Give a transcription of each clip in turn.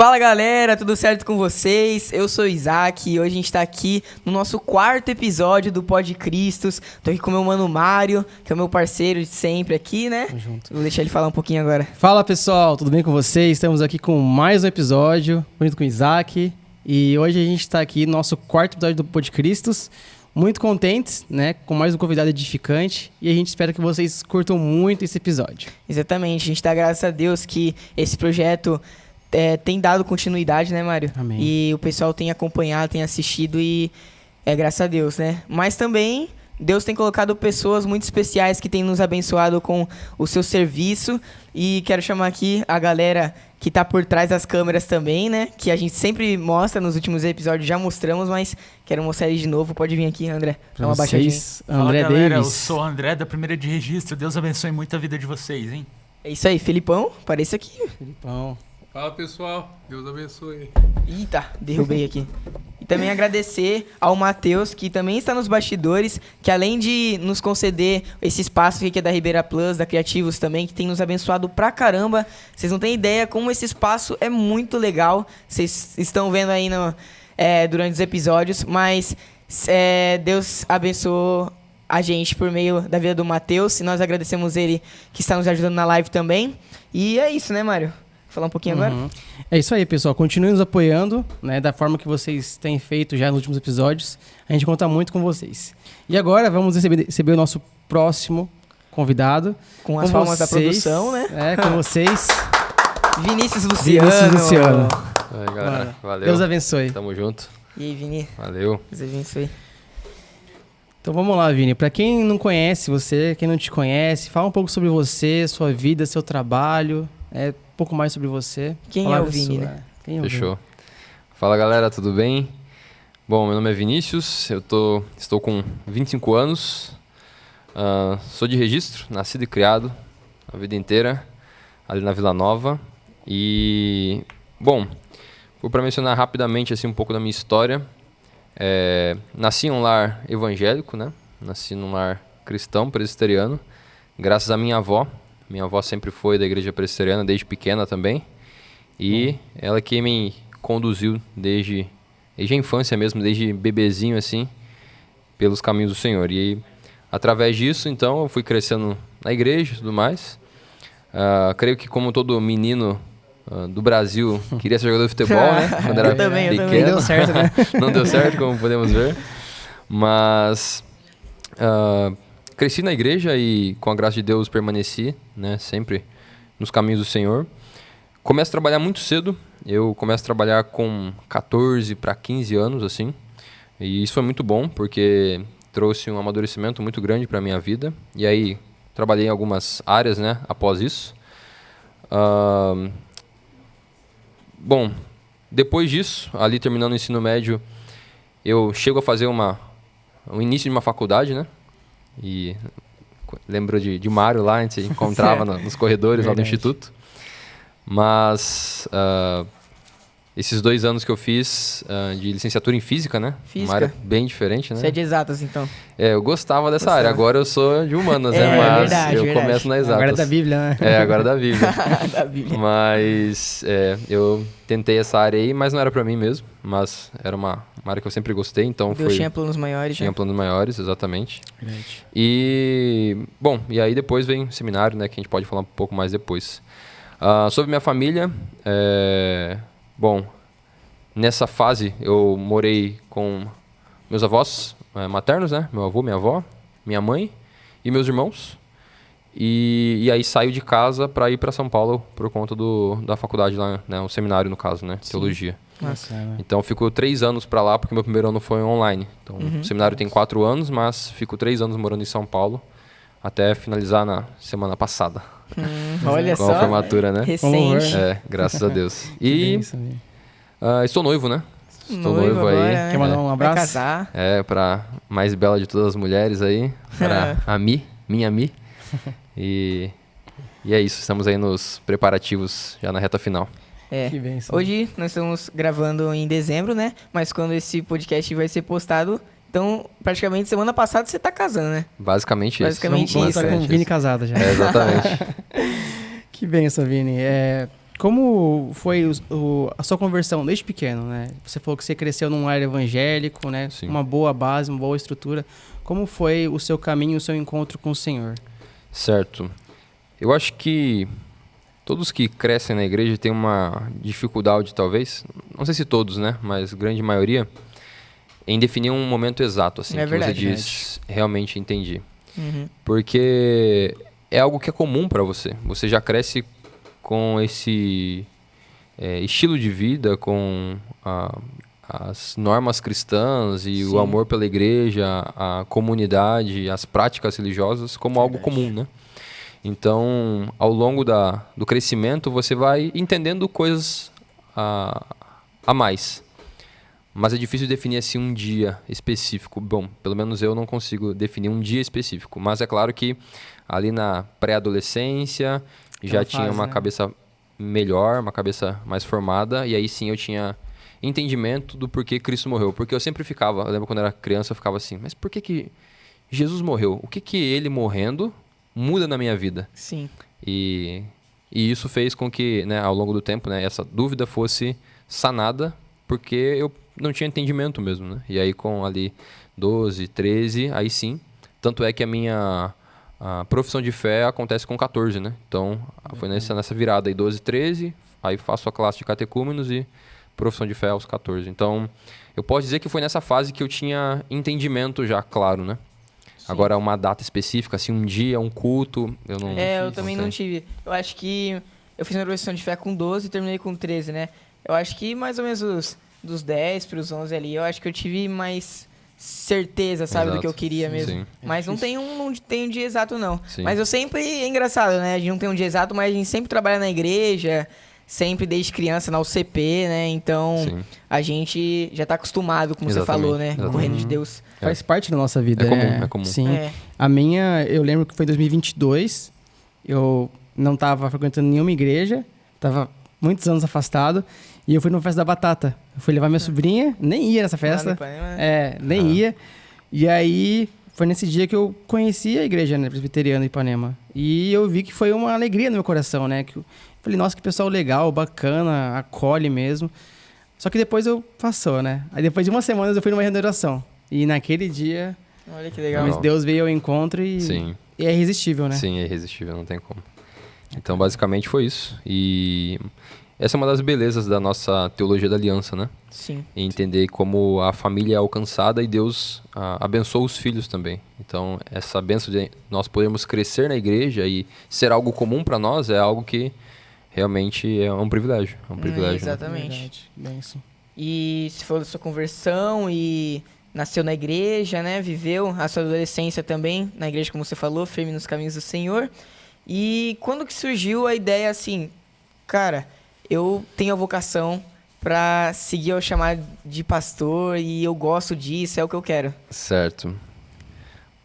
Fala galera, tudo certo com vocês? Eu sou o Isaac e hoje a gente tá aqui no nosso 4º episódio do Pod Cristos. Tô aqui com o meu mano Mário, que é o meu parceiro de sempre aqui, né? Tamo junto. Vou deixar ele falar um pouquinho agora. Fala pessoal, tudo bem com vocês? Estamos aqui com mais um episódio, junto com o Isaac. E hoje a gente tá aqui no nosso 4º episódio do Pod Cristos. Muito contentes, né? Com mais um convidado edificante. E a gente espera que vocês curtam muito esse episódio. Exatamente, a gente dá graças a Deus que esse projeto tem dado continuidade, né, Mário? Amém. E o pessoal tem acompanhado, tem assistido e graças a Deus, né? Mas também Deus tem colocado pessoas muito especiais que têm nos abençoado com o seu serviço. E quero chamar aqui a galera que tá por trás das câmeras também, né? Que a gente sempre mostra nos últimos episódios, já mostramos, mas quero mostrar ele de novo. Pode vir aqui, André. Dá uma baixadinha. André Fala, galera, Davis. eu sou o André da Primeira de Registro. Deus abençoe muito a vida de vocês, hein? É isso aí, Felipão, apareça aqui. Felipão. Fala pessoal, Deus abençoe. Eita, derrubei aqui. E também agradecer ao Matheus, que também está nos bastidores, que além de nos conceder esse espaço que é da Ribeira Plus, da Criativos também, que tem nos abençoado pra caramba. Vocês não têm ideia como esse espaço é muito legal. Vocês estão vendo aí durante os episódios, mas Deus abençoou a gente por meio da vida do Matheus. E nós agradecemos ele que está nos ajudando na live também. E é isso, né, Mário? Falar um pouquinho agora? É isso aí, pessoal. Continuem nos apoiando, né, da forma que vocês têm feito já nos últimos episódios. A gente conta muito com vocês. E agora vamos receber o nosso próximo convidado. Com as palmas da produção, né? Com vocês. Vinícius Luciano. Vinícius Luciano. Aí, galera. Valeu. Deus abençoe. Tamo junto. E aí, Vini? Valeu. Deus abençoe. Então vamos lá, Vini. Pra quem não conhece você, quem não te conhece, fala um pouco sobre você, sua vida, seu trabalho. Um pouco mais sobre você. Quem é o Vini, né? Quem é o Fechou. Fala, galera, tudo bem? Bom, meu nome é Vinícius, estou com 25 anos, sou de Registro, nascido e criado a vida inteira, ali na Vila Nova. E, bom, vou para mencionar rapidamente assim, um pouco da minha história. Nasci em um lar evangélico, né? Nasci num lar cristão, presbiteriano, graças à minha avó. Minha avó sempre foi da igreja presbiteriana desde pequena também. E ela que me conduziu desde a infância mesmo, desde bebezinho assim, pelos caminhos do Senhor. E através disso, então, eu fui crescendo na igreja e tudo mais. Creio que como todo menino do Brasil queria ser jogador de futebol, né? Quando era Eu também. Não deu certo, né? Não deu certo, como podemos ver. Mas cresci na igreja e, com a graça de Deus, permaneci, né, sempre nos caminhos do Senhor. Começo a trabalhar muito cedo. Eu começo a trabalhar com 14 para 15 anos, assim. E isso foi muito bom, porque trouxe um amadurecimento muito grande para a minha vida. E aí, trabalhei em algumas áreas, né, após isso. Bom, depois disso, ali terminando o ensino médio, eu chego a fazer o início de uma faculdade, né? E lembro de Mário lá, a gente se encontrava nos corredores lá do Instituto. Mas esses 2 anos que eu fiz de licenciatura em Física, né? Física. Uma área bem diferente, né? Você é de exatas, então. Eu gostava dessa área. Agora eu sou de Humanas, né? Mas verdade. começo na Exatas. Agora é da Bíblia, né? Agora é da Bíblia. Da Bíblia. Mas eu tentei essa área aí, mas não era pra mim mesmo. Mas era uma área que eu sempre gostei, então Deus tinha planos maiores. tinha planos maiores, exatamente. Verdade. E, bom, e aí depois vem o seminário, né, que a gente pode falar um pouco mais depois. Sobre minha família, bom, nessa fase eu morei com meus avós maternos, né, meu avô, minha avó, minha mãe e meus irmãos. E aí saio de casa para ir para São Paulo por conta da faculdade lá, né, o seminário no caso, né, teologia. Nossa, Então eu fico 3 anos para lá porque meu primeiro ano foi online. Então o seminário tem 4 anos, mas fico 3 anos morando em São Paulo até finalizar na semana passada. Olha Com só. a formatura, né? Recente. Graças a Deus. Que E bênção, Vini. estou noivo, né? Estou noivo agora, aí. né? Quer mandar um Vai abraço? casar. Para mais bela de todas as mulheres aí, para a Mi, minha Mi. E é isso, estamos aí nos preparativos já na reta final. Que bênção. Hoje nós estamos gravando em dezembro, né? Mas quando esse podcast vai ser postado, então praticamente semana passada você tá casando, né? Basicamente isso. Basicamente Vamos isso. estar com o Vini casado já. Exatamente. Que bênção, Vini. como foi a sua conversão desde pequeno, né? Você falou que você cresceu num lar evangélico, né? Sim. Uma boa base, uma boa estrutura. Como foi o seu caminho, o seu encontro com o Senhor? Certo. Eu acho que todos que crescem na igreja têm uma dificuldade, talvez, não sei se todos, né? Mas grande maioria, em definir um momento exato, assim, É que verdade, você diz, realmente entendi. Uhum. Porque é algo que é comum para você. Você já cresce com esse estilo de vida, com as normas cristãs e Sim. o amor pela igreja, a comunidade, as práticas religiosas como algo comum, né? Então, ao longo do crescimento, você vai entendendo coisas a mais. Mas é difícil definir assim um dia específico. Bom, pelo menos eu não consigo definir um dia específico. Mas é claro que ali na pré-adolescência já tinha fase, uma né? cabeça melhor, uma cabeça mais formada. E aí sim eu tinha entendimento do porquê Cristo morreu. Porque eu sempre ficava, eu lembro quando eu era criança, eu ficava assim, mas por que Jesus morreu? O que ele morrendo muda na minha vida? Sim. E isso fez com que, né, ao longo do tempo, né, essa dúvida fosse sanada, porque eu não tinha entendimento mesmo, né? E aí com ali 12, 13, aí sim. Tanto é que a profissão de fé acontece com 14, né? Então foi nessa virada aí, 12, 13, aí faço a classe de catecúmenos e profissão de fé aos 14. Então eu posso dizer que foi nessa fase que eu tinha entendimento já, claro, né? Agora, uma data específica, assim, um dia, um culto, eu não... Eu também não tenho. tive. Eu acho que eu fiz minha profissão de fé com 12 e terminei com 13, né? Eu acho que mais ou menos dos 10 para os 11 ali, eu acho que eu tive mais certeza, sabe, do que eu Exato. queria mesmo. Sim. Mas não tem um dia exato, não. Sim. Mas eu sempre... É engraçado, né? A gente não tem um dia exato, mas a gente sempre trabalha na igreja, sempre desde criança na UCP, né? Então, Sim. a gente já tá acostumado, como você Exatamente, falou, né? Com o exatamente. reino de Deus. Faz parte da nossa vida. É comum, é comum. Sim. É. A minha, eu lembro que foi em 2022, eu não estava frequentando nenhuma igreja, estava muitos anos afastado, e eu fui numa festa da batata. Eu fui levar minha sobrinha, nem ia nessa Lá no festa. Ipanema, né? Nem ia. E aí, foi nesse dia que eu conheci a igreja, né, presbiteriana de Ipanema. E eu vi que foi uma alegria no meu coração, né? Que eu falei, nossa, que pessoal legal, bacana, acolhe mesmo. Só que depois passou, né? Aí depois de uma semana eu fui numa regeneração. E naquele dia, Olha que legal. mas Deus veio ao encontro e Sim. é irresistível, né? Sim, é irresistível, não tem como. Então, basicamente, foi isso. E essa é uma das belezas da nossa teologia da aliança, né? Sim. E entender como a família é alcançada e Deus abençoa os filhos também. Então, essa bênção de nós podermos crescer na igreja e ser algo comum para nós é algo que realmente é um privilégio. É um privilégio. Né? Exatamente. Verdade, bem isso. E se falou da sua conversão e nasceu na igreja, né? Viveu a sua adolescência também na igreja, como você falou, firme nos caminhos do Senhor. E quando que surgiu a ideia assim, cara, eu tenho a vocação para seguir o chamado de pastor e eu gosto disso, é o que eu quero. Certo.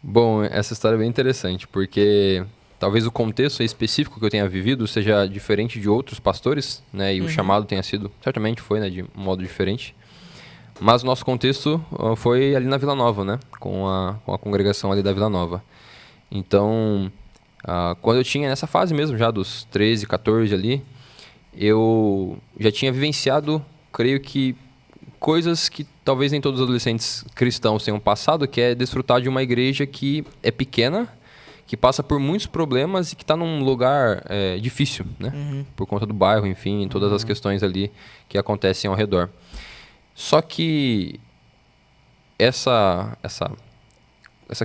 Bom, essa história é bem interessante, porque talvez o contexto específico que eu tenha vivido seja diferente de outros pastores, né? E o chamado tenha sido, certamente foi, né, de um modo diferente. Mas o nosso contexto foi ali na Vila Nova, né? Com a congregação ali da Vila Nova. Então, quando eu tinha nessa fase mesmo, já dos 13, 14 ali, eu já tinha vivenciado, creio que, coisas que talvez nem todos os adolescentes cristãos tenham passado, que é desfrutar de uma igreja que é pequena, que passa por muitos problemas e que está num lugar difícil, né? Por conta do bairro, enfim, todas as questões ali que acontecem ao redor. Só que essa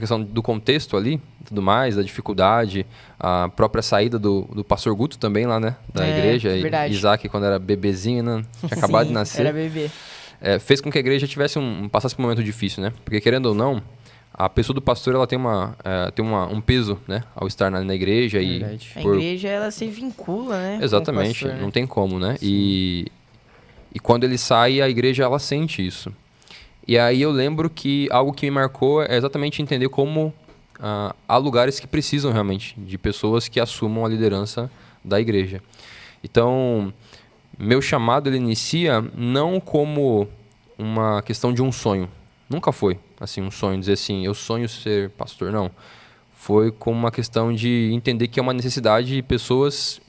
questão do contexto ali, tudo mais, da dificuldade, a própria saída do pastor Guto também lá, né, da igreja, verdade. e Isaac quando era bebezinho, né, tinha acabado Sim, de nascer, era bebê. fez com que a igreja tivesse passasse por um momento difícil, né, porque querendo ou não, a pessoa do pastor ela tem um peso, né, ao estar na igreja e Verdade. A igreja, ela se vincula, né? com o exatamente, pastor, né? não tem como, né, e quando ele sai, a igreja ela sente isso. E aí eu lembro que algo que me marcou é exatamente entender como há lugares que precisam realmente de pessoas que assumam a liderança da igreja. Então, meu chamado ele inicia não como uma questão de um sonho. Nunca foi assim um sonho, dizer assim, eu sonho ser pastor, não. Foi como uma questão de entender que é uma necessidade de pessoas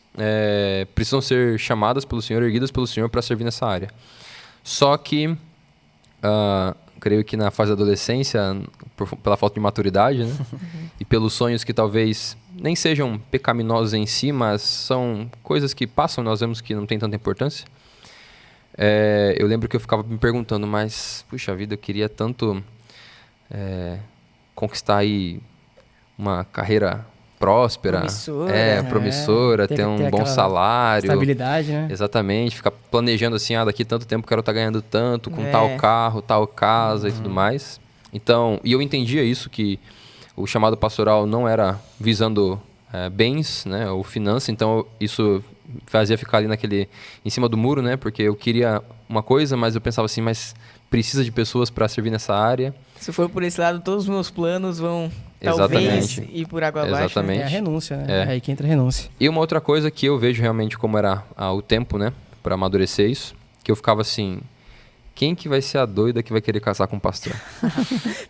precisam ser chamadas pelo Senhor, erguidas pelo Senhor para servir nessa área. Só que, creio que na fase da adolescência, pela falta de maturidade, né? E pelos sonhos que talvez nem sejam pecaminosos em si, mas são coisas que passam, nós vemos que não tem tanta importância. Eu lembro que eu ficava me perguntando, mas, puxa vida, eu queria tanto conquistar aí uma carreira próspera, promissora, ter um bom salário. Estabilidade, né? Exatamente, ficar planejando assim, daqui tanto tempo quero estar ganhando tanto, com tal carro, tal casa e tudo mais. Então, e eu entendia isso, que o chamado pastoral não era visando bens, né, ou finanças, então isso fazia ficar ali em cima do muro, né, porque eu queria uma coisa, mas eu pensava assim, mas precisa de pessoas para servir nessa área. Se for por esse lado, todos os meus planos vão Exatamente. talvez ir por água abaixo. Exatamente. É a renúncia, né? É aí que entra a renúncia. E uma outra coisa que eu vejo realmente como era o tempo, né, para amadurecer isso, que eu ficava assim, quem que vai ser a doida que vai querer casar com um pastor?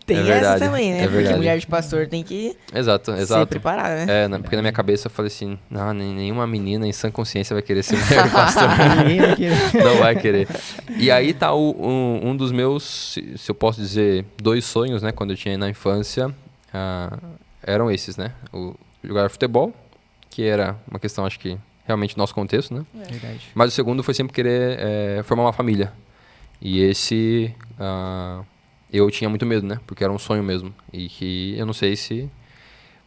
Tem essa também, né? É Porque verdade. mulher de pastor tem que Exato. ser preparada, né? Porque na minha cabeça eu falei assim, não, nenhuma menina em sã consciência vai querer ser mulher de pastor. Ninguém vai querer. Não vai querer. E aí tá um dos meus, se eu posso dizer, 2 sonhos, né? Quando eu tinha na infância, eram esses, né? O jogar futebol, que era uma questão, acho que, realmente do nosso contexto, né? Verdade. Mas o segundo foi sempre querer formar uma família. E esse, eu tinha muito medo, né? Porque era um sonho mesmo. E que eu não sei se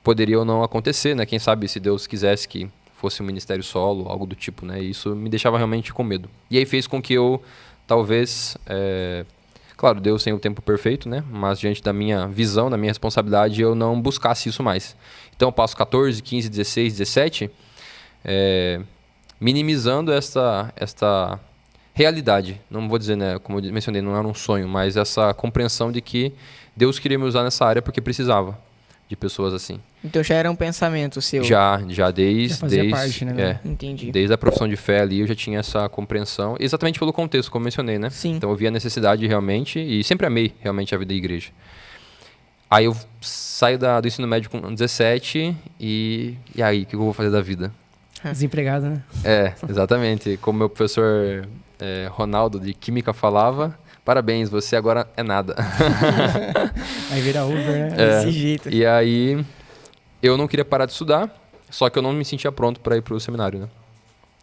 poderia ou não acontecer, né? Quem sabe se Deus quisesse que fosse um ministério solo, algo do tipo, né? E isso me deixava realmente com medo. E aí fez com que eu, talvez... Claro, Deus tem o tempo perfeito, né? Mas diante da minha visão, da minha responsabilidade, eu não buscasse isso mais. Então eu passo 14, 15, 16, 17... minimizando esta realidade. Não vou dizer, né, como eu mencionei, não era um sonho, mas essa compreensão de que Deus queria me usar nessa área porque precisava de pessoas assim. Então já era um pensamento seu. Já desde fazia parte, né? Entendi. Desde a profissão de fé ali eu já tinha essa compreensão, exatamente pelo contexto, como eu mencionei, né? Sim. Então eu via a necessidade realmente e sempre amei realmente a vida da igreja. Aí eu saio do ensino médio com 17 e aí, o que eu vou fazer da vida? Desempregado, né? Exatamente. Como meu professor Ronaldo de Química falava, parabéns, você agora é nada. Aí vira Uber, né? Desse jeito. E aí, eu não queria parar de estudar, só que eu não me sentia pronto para ir pro seminário, né?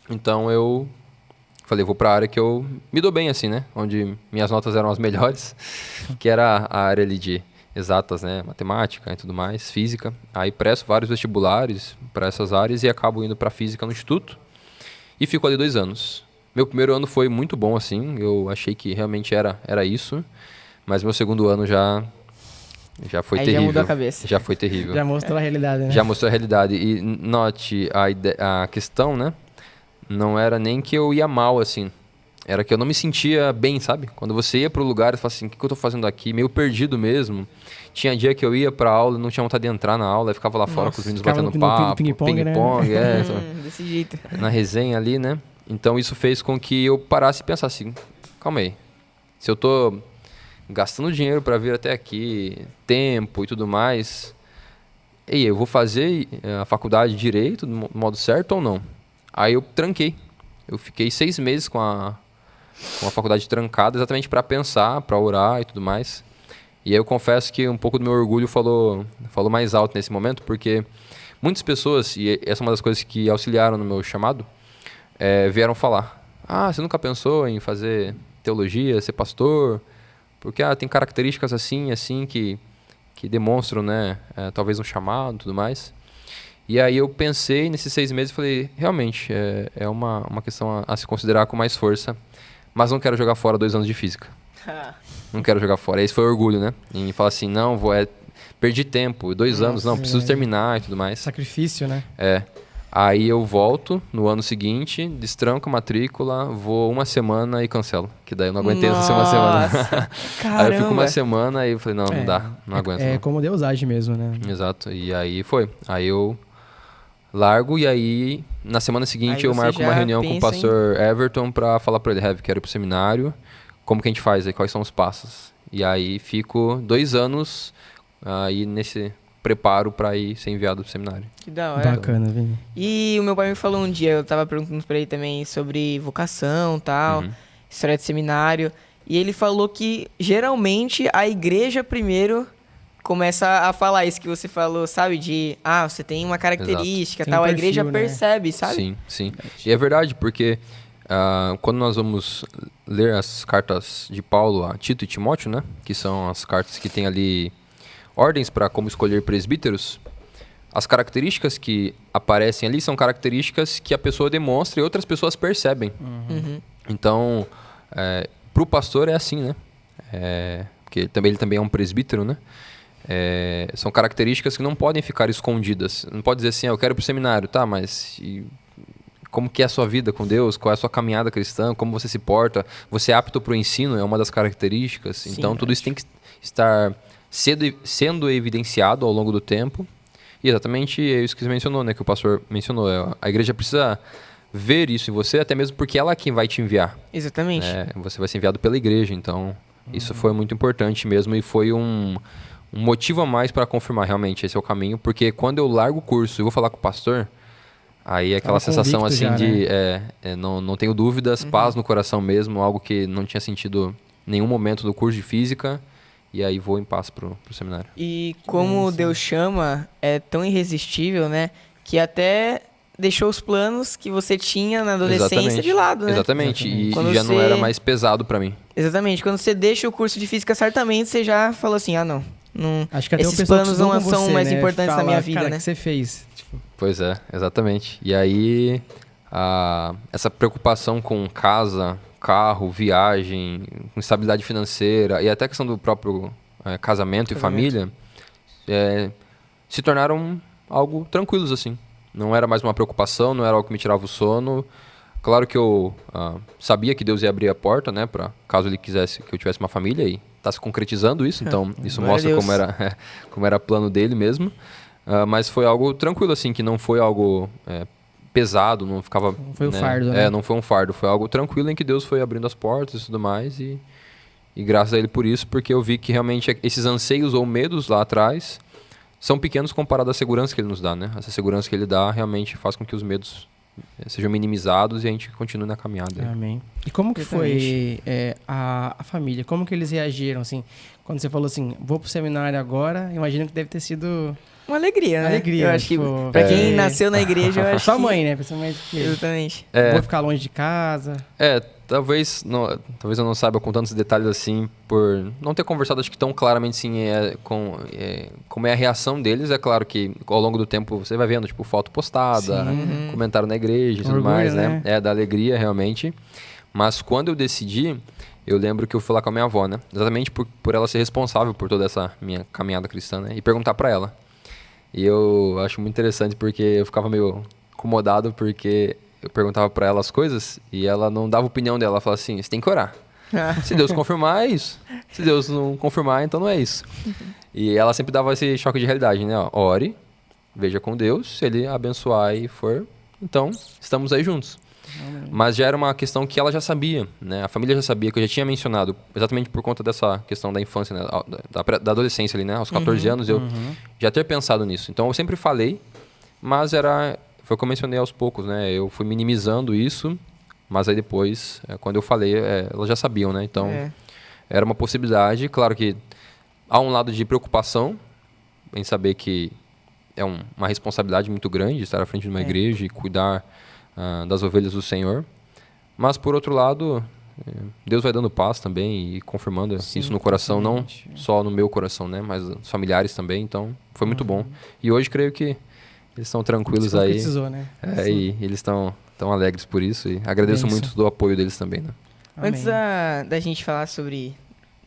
Então eu falei, vou para a área que eu me dou bem, assim, né? Onde minhas notas eram as melhores, que era a área ali de exatas, né? Matemática e tudo mais, física. Aí presto vários vestibulares para essas áreas e acabo indo para física no instituto. E fico ali 2 anos. Meu primeiro ano foi muito bom, assim. Eu achei que realmente era isso. Mas meu segundo ano já foi terrível. Já mudou a cabeça. Já foi terrível. Já mostrou a realidade, né? Já mostrou a realidade. E note, a questão, né? Não era nem que eu ia mal, assim. Era que eu não me sentia bem, sabe? Quando você ia pro lugar e falava assim, o que eu tô fazendo aqui? Meio perdido mesmo. Tinha dia que eu ia pra aula e não tinha vontade de entrar na aula, e ficava lá fora com os meninos batendo papo, ping-pong, né? Desse jeito. na resenha ali, né? Então isso fez com que eu parasse e pensasse assim, calma aí, se eu tô gastando dinheiro pra vir até aqui, tempo e tudo mais, eu vou fazer a faculdade de Direito do modo certo ou não? Aí eu tranquei. Eu fiquei 6 meses com a faculdade trancada, exatamente para pensar, para orar e tudo mais. E aí eu confesso que um pouco do meu orgulho falou mais alto nesse momento, porque muitas pessoas, e essa é uma das coisas que auxiliaram no meu chamado, vieram falar, você nunca pensou em fazer teologia, ser pastor? Porque tem características assim que demonstram, né, talvez um chamado e tudo mais. E aí eu pensei nesses 6 meses e falei, realmente, é uma questão a se considerar com mais força, mas não quero jogar fora 2 anos de física. Não quero jogar fora. Esse foi o orgulho, né? Em falar assim, não, perdi tempo, 2 anos, não, preciso terminar e tudo mais. Sacrifício, né? Aí eu volto no ano seguinte, destranco a matrícula, vou 1 semana e cancelo. Que daí eu não aguentei essa uma semana. Caramba. Aí eu fico 1 semana e eu falei, não dá, não aguento. É não. como Deus age mesmo, né? Exato, e aí foi. Aí eu largo e aí na semana seguinte Aí eu você marco uma já reunião com o pensa pastor Everton pra falar pra ele, quero ir pro seminário, como que a gente faz aí, quais são os passos. E aí fico 2 anos aí nesse preparo para ir ser enviado pro seminário. Que da hora. Bacana, Vini. E o meu pai me falou um dia, eu tava perguntando pra ele também sobre vocação e tal, história de seminário. E ele falou que geralmente a igreja primeiro começa a falar isso que você falou, sabe? De, você tem uma característica, Tem tal. um A perfil, igreja né? percebe, sabe? Sim, sim. E é verdade, porque quando nós vamos ler as cartas de Paulo a Tito e Timóteo, né? Que são as cartas que tem ali ordens para como escolher presbíteros. As características que aparecem ali são características que a pessoa demonstra e outras pessoas percebem. Então, para o pastor é assim, né? Porque ele também é um presbítero, né? São características que não podem ficar escondidas. Não pode dizer assim, eu quero ir para o seminário, tá? Mas como que é a sua vida com Deus? Qual é a sua caminhada cristã? Como você se porta? Você é apto para o ensino? É uma das características. Sim, então, tudo isso tem que estar sendo evidenciado ao longo do tempo. E exatamente é isso que você mencionou, né? Que o pastor mencionou. A igreja precisa ver isso em você, até mesmo porque ela é quem vai te enviar. Exatamente. Você vai ser enviado pela igreja, então isso foi muito importante mesmo e foi um motivo a mais para confirmar realmente esse é o caminho, porque quando eu largo o curso e vou falar com o pastor, aí é aquela sensação assim já, de não tenho dúvidas, paz no coração mesmo, algo que não tinha sentido em nenhum momento do curso de física, e aí vou em paz pro seminário. E como Deus chama, é tão irresistível, né? Que até deixou os planos que você tinha na adolescência de lado, né? Exatamente. E Quando já não era mais pesado para mim. Exatamente. Quando você deixa o curso de física, certamente você já falou assim, não. Acho que até Esses o pessoal que planos estudou não com são você, mais né, importantes na fala, minha vida, cara, né? O que você fez? Tipo, Pois é, exatamente. E aí, essa preocupação com casa, carro, viagem, com estabilidade financeira e até a questão do próprio casamento e família se tornaram algo tranquilos, assim. Não era mais uma preocupação, não era algo que me tirava o sono. Claro que eu sabia que Deus ia abrir a porta, né, para caso Ele quisesse que eu tivesse uma família e está se concretizando isso. Então, isso mostra como era plano dele mesmo. Mas foi algo tranquilo, assim, que não foi algo pesado, não ficava... Não foi um fardo, né? Não foi um fardo. Foi algo tranquilo em que Deus foi abrindo as portas e tudo mais. E graças a Ele por isso, porque eu vi que realmente esses anseios ou medos lá atrás são pequenos comparado à segurança que Ele nos dá, né? Essa segurança que Ele dá realmente faz com que os medos sejam minimizados e a gente continue na caminhada. Amém. E como que foi a família? Como que eles reagiram, assim? Quando você falou assim, vou pro seminário agora, imagino que deve ter sido... Uma alegria, né? Alegria, eu acho que tipo, pra quem nasceu na igreja, eu acho Sua que... mãe, né? Principalmente que Exatamente. vou ficar longe de casa. Talvez eu não saiba com tantos detalhes assim, por não ter conversado acho que tão claramente assim, como é a reação deles. É claro que ao longo do tempo você vai vendo, tipo, foto postada, comentário na igreja e tudo Orgulho, mais, né? Da alegria realmente. Mas quando eu decidi, eu lembro que eu fui lá com a minha avó, né? Exatamente por ela ser responsável por toda essa minha caminhada cristã, né? E perguntar pra ela. E eu acho muito interessante porque eu ficava meio incomodado porque eu perguntava pra ela as coisas e ela não dava opinião dela. Ela falava assim, você tem que orar. Se Deus confirmar, é isso. Se Deus não confirmar, então não é isso. E ela sempre dava esse choque de realidade, né? Ó, ore, veja com Deus, se Ele abençoar e for, então estamos aí juntos. Amém. Mas já era uma questão que ela já sabia, né? A família já sabia, que eu já tinha mencionado, exatamente por conta dessa questão da infância, né? da adolescência ali, né? Aos 14 anos eu já ter pensado nisso. Então eu sempre falei, mas foi o que eu mencionei aos poucos, né? Eu fui minimizando isso, mas aí depois, quando eu falei, elas já sabiam, né? Então era uma possibilidade. Claro que há um lado de preocupação em saber que é uma responsabilidade muito grande estar à frente de uma igreja e cuidar das ovelhas do Senhor. Mas, por outro lado, Deus vai dando paz também e confirmando isso no coração, não só no meu coração, né? Mas os familiares também. Então, foi muito bom. E hoje, creio que eles estão tranquilos aí. Precisou, né? E eles estão alegres por isso. E agradeço muito do apoio deles também, né? Amém. Antes da gente falar sobre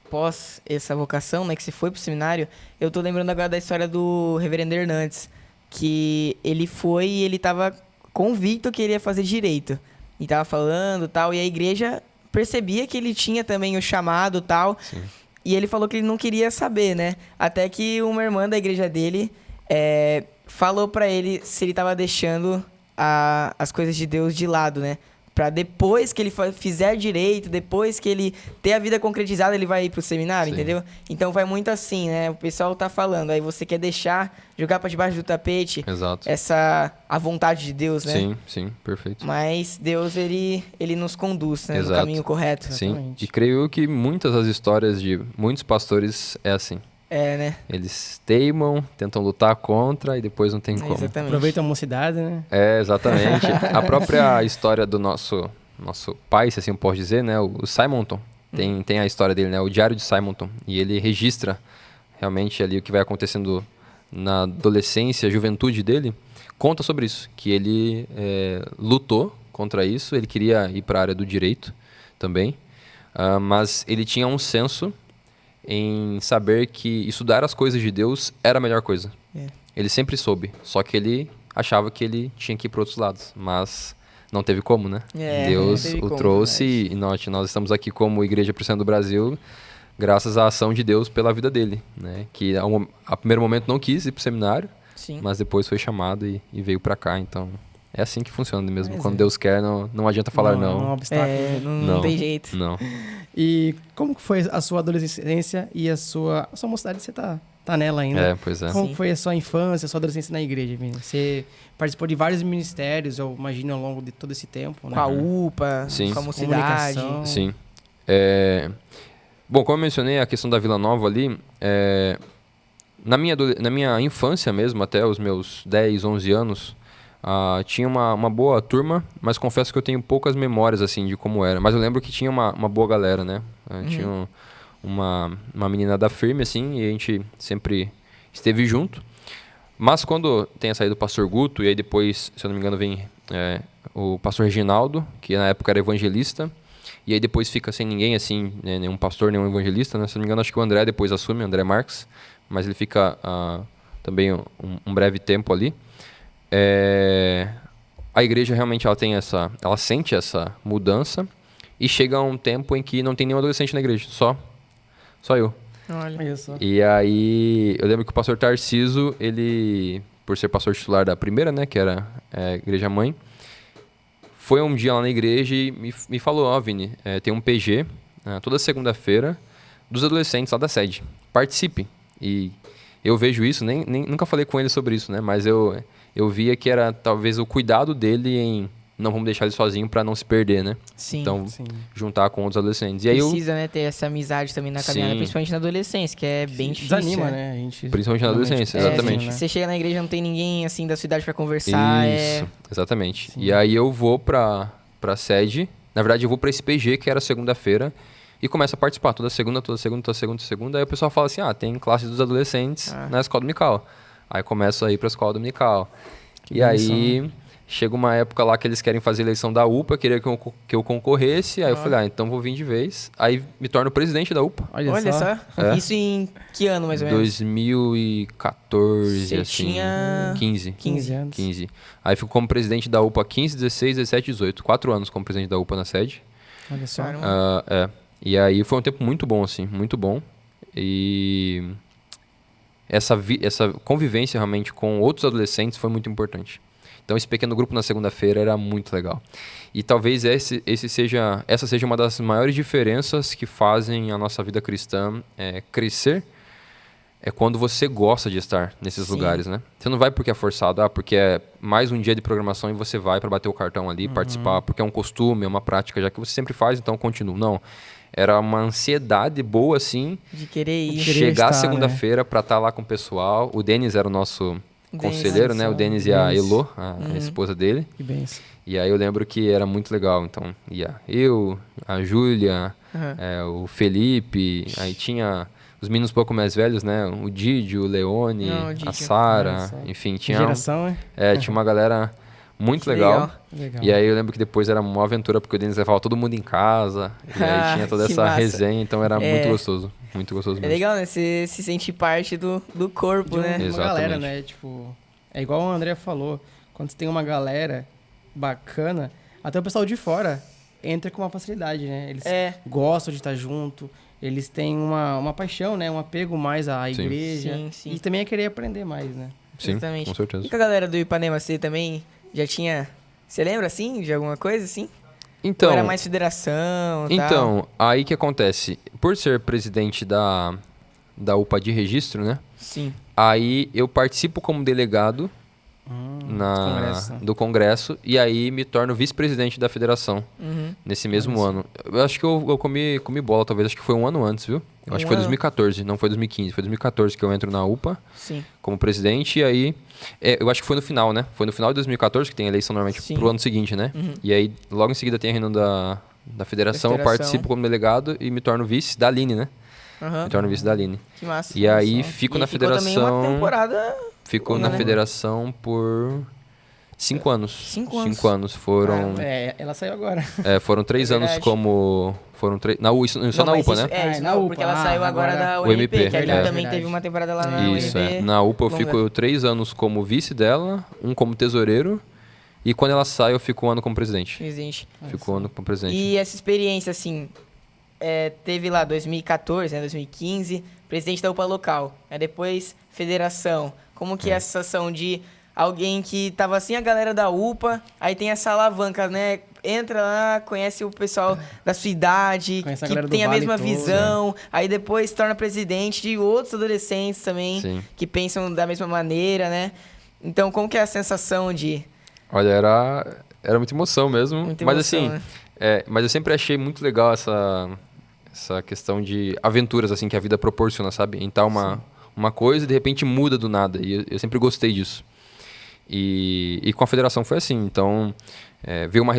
pós essa vocação, né, que você foi pro seminário, eu tô lembrando agora da história do reverendo Hernandes, que ele foi e ele tava convicto que ele ia fazer direito. E tava falando tal, e a igreja percebia que ele tinha também o chamado tal. Sim. E ele falou que ele não queria saber, né? Até que uma irmã da igreja dele falou pra ele se ele tava deixando as coisas de Deus de lado, né? Pra depois que ele fizer direito, depois que ele ter a vida concretizada, ele vai ir pro seminário, Sim. entendeu? Então vai muito assim, né? O pessoal tá falando, aí você quer deixar, jogar pra debaixo do tapete Exato. a vontade de Deus, né? Sim, sim, perfeito. Mas Deus, ele nos conduz, né? No Exato. caminho correto. Sim, Exatamente. e creio eu que muitas das histórias de muitos pastores é assim. É, né? Eles teimam, tentam lutar contra e depois não tem como. Exatamente. Aproveita a mocidade, né? É, exatamente. A própria história do nosso pai, se assim eu posso dizer, né? O Simonton. Tem a história dele, né? O Diário de Simonton. E ele registra realmente ali o que vai acontecendo na adolescência, juventude dele. Conta sobre isso, que ele lutou contra isso. Ele queria ir para a área do direito também. Mas ele tinha um senso em saber que estudar as coisas de Deus era a melhor coisa. É. Ele sempre soube, só que ele achava que ele tinha que ir para outros lados, mas não teve como, né? Deus não teve o como, trouxe e nós estamos aqui como Igreja Presbiteriana do Brasil graças à ação de Deus pela vida dele, né? Que a primeiro momento não quis ir para o seminário, Sim. mas depois foi chamado e veio para cá, então é assim que funciona mesmo. Mas Quando é. Deus quer, não adianta falar Não é um não. obstáculo. Não tem jeito. Não. E como que foi a sua adolescência e a sua mocidade? Você tá nela ainda. É, pois é. Como Sim. foi a sua infância, a sua adolescência na igreja, Vini? Você participou de vários ministérios, eu imagino, ao longo de todo esse tempo, né? Com a UPA, Sim. com a mocidade. Comunicação. Sim. Bom, como eu mencionei, a questão da Vila Nova ali, na minha infância mesmo, até os meus 10, 11 anos, tinha uma boa turma, mas confesso que eu tenho poucas memórias, assim, de como era. Mas eu lembro que tinha uma boa galera, né? Tinha uma menina da firme, assim, e a gente sempre esteve junto. Mas quando tem a saída do pastor Guto, e aí depois, se eu não me engano, vem o pastor Reginaldo, que na época era evangelista, e aí depois fica sem ninguém, assim, né, nenhum pastor, nenhum evangelista, né? Se eu não me engano, acho que o André depois assume, André Marques, mas ele fica também um breve tempo ali. A igreja realmente ela sente essa mudança e chega a um tempo em que não tem nenhum adolescente na igreja, só eu. Olha só. E aí eu lembro que o pastor Tarciso, ele, por ser pastor titular da primeira, né, que era a igreja mãe, foi um dia lá na igreja e me falou, Vini, tem um PG toda segunda-feira dos adolescentes lá da sede, participe. E eu vejo isso, nunca falei com ele sobre isso, né, mas eu via que era talvez o cuidado dele em não vamos deixar ele sozinho para não se perder, né? Sim. Então, Sim. juntar com outros adolescentes. E aí Precisa, né, ter essa amizade também na caminhada, Sim. principalmente na adolescência, que é bem difícil. Desanima, né? A gente, Principalmente na adolescência, É, exatamente. né? Você chega na igreja, não tem ninguém, assim, da sua idade pra conversar. Isso, exatamente. E aí eu vou pra sede, na verdade eu vou pra esse PG, que era segunda-feira, e começo a participar toda segunda. Aí o pessoal fala assim, tem classe dos adolescentes na escola dominical. Aí começo a ir pra escola dominical. E aí chega uma época lá que eles querem fazer eleição da UPA, queria que eu concorresse, aí eu falei, então vou vir de vez. Aí me torno presidente da UPA. Olha só. É. Isso em que ano, mais ou menos? 2014, Você assim. tinha 15. 15 anos. 15. Aí fico como presidente da UPA 15, 16, 17, 18. 4 anos como presidente da UPA na sede. Olha só. Caramba. E aí foi um tempo muito bom, assim, muito bom. E essa convivência realmente com outros adolescentes foi muito importante. Então esse pequeno grupo na segunda-feira era muito legal. E talvez essa seja uma das maiores diferenças que fazem a nossa vida cristã crescer. É quando você gosta de estar nesses Sim. lugares, né? Você não vai porque é forçado, porque é mais um dia de programação e você vai para bater o cartão ali, participar, porque é um costume, é uma prática, já que você sempre faz, então continua. Não. Era uma ansiedade boa, assim, De querer ir. Querer chegar estar, segunda-feira para estar lá com o pessoal. O Denis era o nosso conselheiro, né? O Denis e a Denis. Elo, a esposa dele. Que benção. E aí eu lembro que era muito legal. Então, ia eu, a Júlia, o Felipe, aí tinha os meninos um pouco mais velhos, né? O Didio, o Leone, Não, o Didio. a Sara, Olha só. enfim, Que tinha geração, né? tinha uma galera muito Que legal. Legal. E aí eu lembro que depois era uma aventura, porque o Denis levava todo mundo em casa, e aí tinha toda Que essa massa. resenha, então era É. muito gostoso É mesmo. legal, né? Você se sente parte do corpo, De né? uma Exatamente. galera, né? Tipo, é igual o André falou, quando você tem uma galera bacana, até o pessoal de fora entra com uma facilidade, né? Eles gostam de estar junto, eles têm uma paixão, né? Um apego mais à Sim. igreja. Sim, sim. E também é querer aprender mais, né? Sim, Exatamente. com certeza. E com a galera do Ipanema, você também já tinha... Você lembra, assim, de alguma coisa, assim? Então, Ou era mais federação e tal? então, aí que acontece? Por ser presidente da UPA de registro, né? Sim. Aí eu participo como delegado Congresso. do Congresso e aí me torno vice-presidente da federação Uhum. nesse mesmo ano. Eu acho que eu comi bola, talvez. Acho que foi um ano antes, viu? Eu acho que foi 2014, não foi 2015. Foi 2014 que eu entro na UPA Sim. como presidente e aí... eu acho que foi no final, né? Foi no final de 2014 que tem eleição normalmente Sim. pro ano seguinte, né? E aí logo em seguida tem a reunião da federação, eu participo como delegado e me torno vice da Aline, né? Aham. Me torno vice da Aline. Que massa. E aí Nossa. fico E na ficou também uma federação... temporada... Ficou longa, na né? federação por 5 anos. 5 anos. 5 anos. Foram, Ela saiu agora. foram 3 É anos verdade. como... Foram só Não, na mas UPA, isso- né? É, isso na não, UPA. porque ela saiu agora agora da o UMP, MP, que a Aline verdade, também verdade. teve uma temporada lá na Isso, UMP. Na UPA eu longa. fico 3 anos como vice dela, um como tesoureiro. E quando ela sai, eu fico um ano como presidente. Presidente. Fico um ano como presidente. E essa experiência, assim, teve lá 2014, né, 2015, presidente da UPA local. Aí depois, federação. Como que é a sensação de alguém que tava assim, a galera da UPA, aí tem essa alavanca, né? Entra lá, conhece o pessoal da sua idade, Conhece a que galera do tem a Vale mesma todo, visão, aí depois se torna presidente de outros adolescentes também, Sim. que pensam da mesma maneira, né? Então, como que é a sensação de... Olha, era muita emoção mesmo. Muita mas emoção, assim, né? mas eu sempre achei muito legal essa questão de aventuras assim que a vida proporciona, sabe? Então uma coisa e de repente muda do nada. E eu sempre gostei disso. E com a federação foi assim. Então veio uma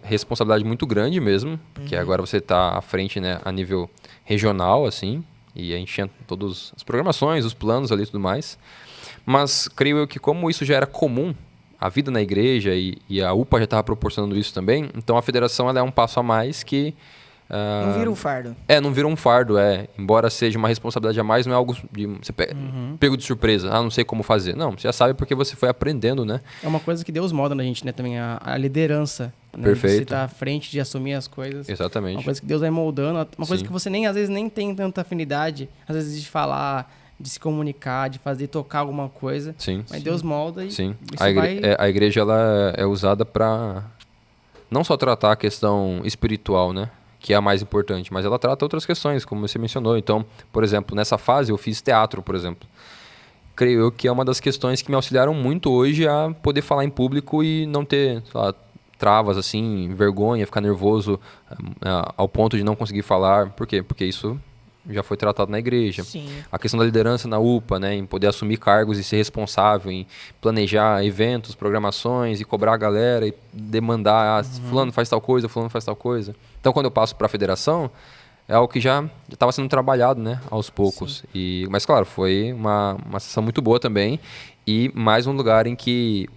responsabilidade muito grande mesmo, porque agora você está à frente, né, a nível regional, assim. E a gente tinha todas as programações, os planos ali e tudo mais. Mas creio eu que como isso já era comum, a vida na igreja e a UPA já estava proporcionando isso também, então a federação ela é um passo a mais que... Não vira um fardo. não vira um fardo, embora seja uma responsabilidade a mais, não é algo de você pego de surpresa, não sei como fazer. Não, você já sabe porque você foi aprendendo, né? É uma coisa que Deus molda na gente, né? Também a liderança. Né? Perfeito. De você estar à frente, de assumir as coisas. Exatamente. Uma coisa que Deus vai moldando. Uma coisa Sim. que você às vezes nem tem tanta afinidade, às vezes de falar, de se comunicar, de fazer, tocar alguma coisa. Sim. Mas Deus molda e Sim. isso A igreja ela é usada para não só tratar a questão espiritual, né? Que é a mais importante, mas ela trata outras questões, como você mencionou. Então, por exemplo, nessa fase eu fiz teatro, por exemplo. Creio eu que é uma das questões que me auxiliaram muito hoje a poder falar em público e não ter, sei lá, travas, assim, vergonha, ficar nervoso ao ponto de não conseguir falar. Por quê? Porque isso já foi tratado na igreja. Sim. A questão da liderança na UPA, né, em poder assumir cargos e ser responsável, em planejar eventos, programações e cobrar a galera e demandar, fulano faz tal coisa, fulano faz tal coisa. Então, quando eu passo para a federação, é algo que já estava sendo trabalhado, né, aos poucos. Mas, claro, foi uma sessão muito boa também e mais um lugar em que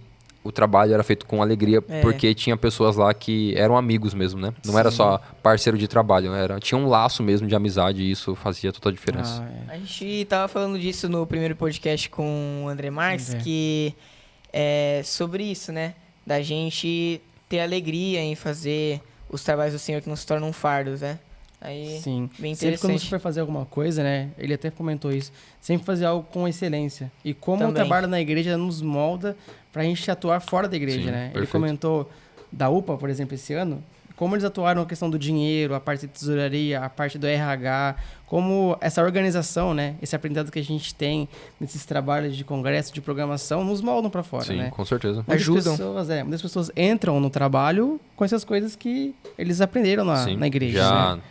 o trabalho era feito com alegria, porque tinha pessoas lá que eram amigos mesmo, né? Não era só parceiro de trabalho, tinha um laço mesmo de amizade e isso fazia toda a diferença. A gente tava falando disso no primeiro podcast com o André Marques, que é sobre isso, né? Da gente ter alegria em fazer os trabalhos do Senhor que não se tornam fardos, né? Aí, Sim. bem Sempre quando interessante. você for fazer alguma coisa, né? Ele até comentou isso. Sempre fazer algo com excelência. E como Também. o trabalho na igreja nos molda pra gente atuar fora da igreja, Sim, né? Ele perfeito. comentou da UPA, por exemplo, esse ano, como eles atuaram na questão do dinheiro, a parte de tesouraria, a parte do RH, como essa organização, né? Esse aprendizado que a gente tem nesses trabalhos de congresso, de programação, nos moldam pra fora, Sim, né? com certeza. Ajudam. Muitas pessoas entram no trabalho com essas coisas que eles aprenderam Sim, na igreja, já né?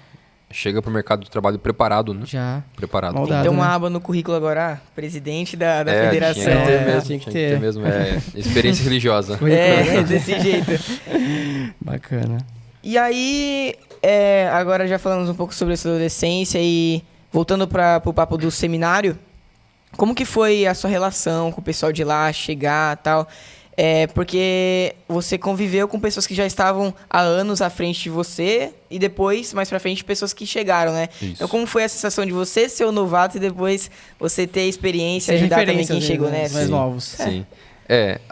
chega pro mercado de trabalho preparado, né? Já. Preparado. Tem que Moldado, ter uma né? aba no currículo agora, presidente da federação. Tinha que ter É, mesmo. tinha que Tinha ter. mesmo. Experiência religiosa. É, desse jeito. Bacana. E aí, agora já falamos um pouco sobre essa adolescência e voltando para o papo do seminário, como que foi a sua relação com o pessoal de lá, chegar e tal? Porque você conviveu com pessoas que já estavam há anos à frente de você e depois, mais pra frente, pessoas que chegaram, né? Isso. Então, como foi a sensação de você ser o novato e depois você ter a experiência e Ser ajudar também referência, quem às chegou, vezes, né? mais Sim, novos. Sim.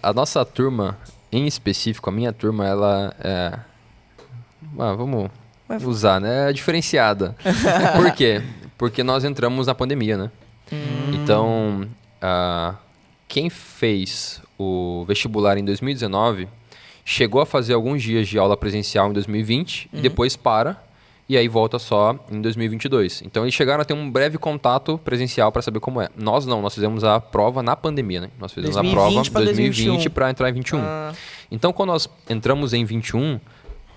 A nossa turma, em específico, a minha turma, ela é... vamos usar, né? É diferenciada. Por quê? Porque nós entramos na pandemia, né? Então, quem fez o vestibular em 2019 chegou a fazer alguns dias de aula presencial em 2020 e depois para, e aí volta só em 2022. Então eles chegaram a ter um breve contato presencial para saber como é. Nós não, nós fizemos a prova na pandemia, né? Nós fizemos 2020 a pra prova em 2020 2021. para entrar em 21. Então quando nós entramos em 21,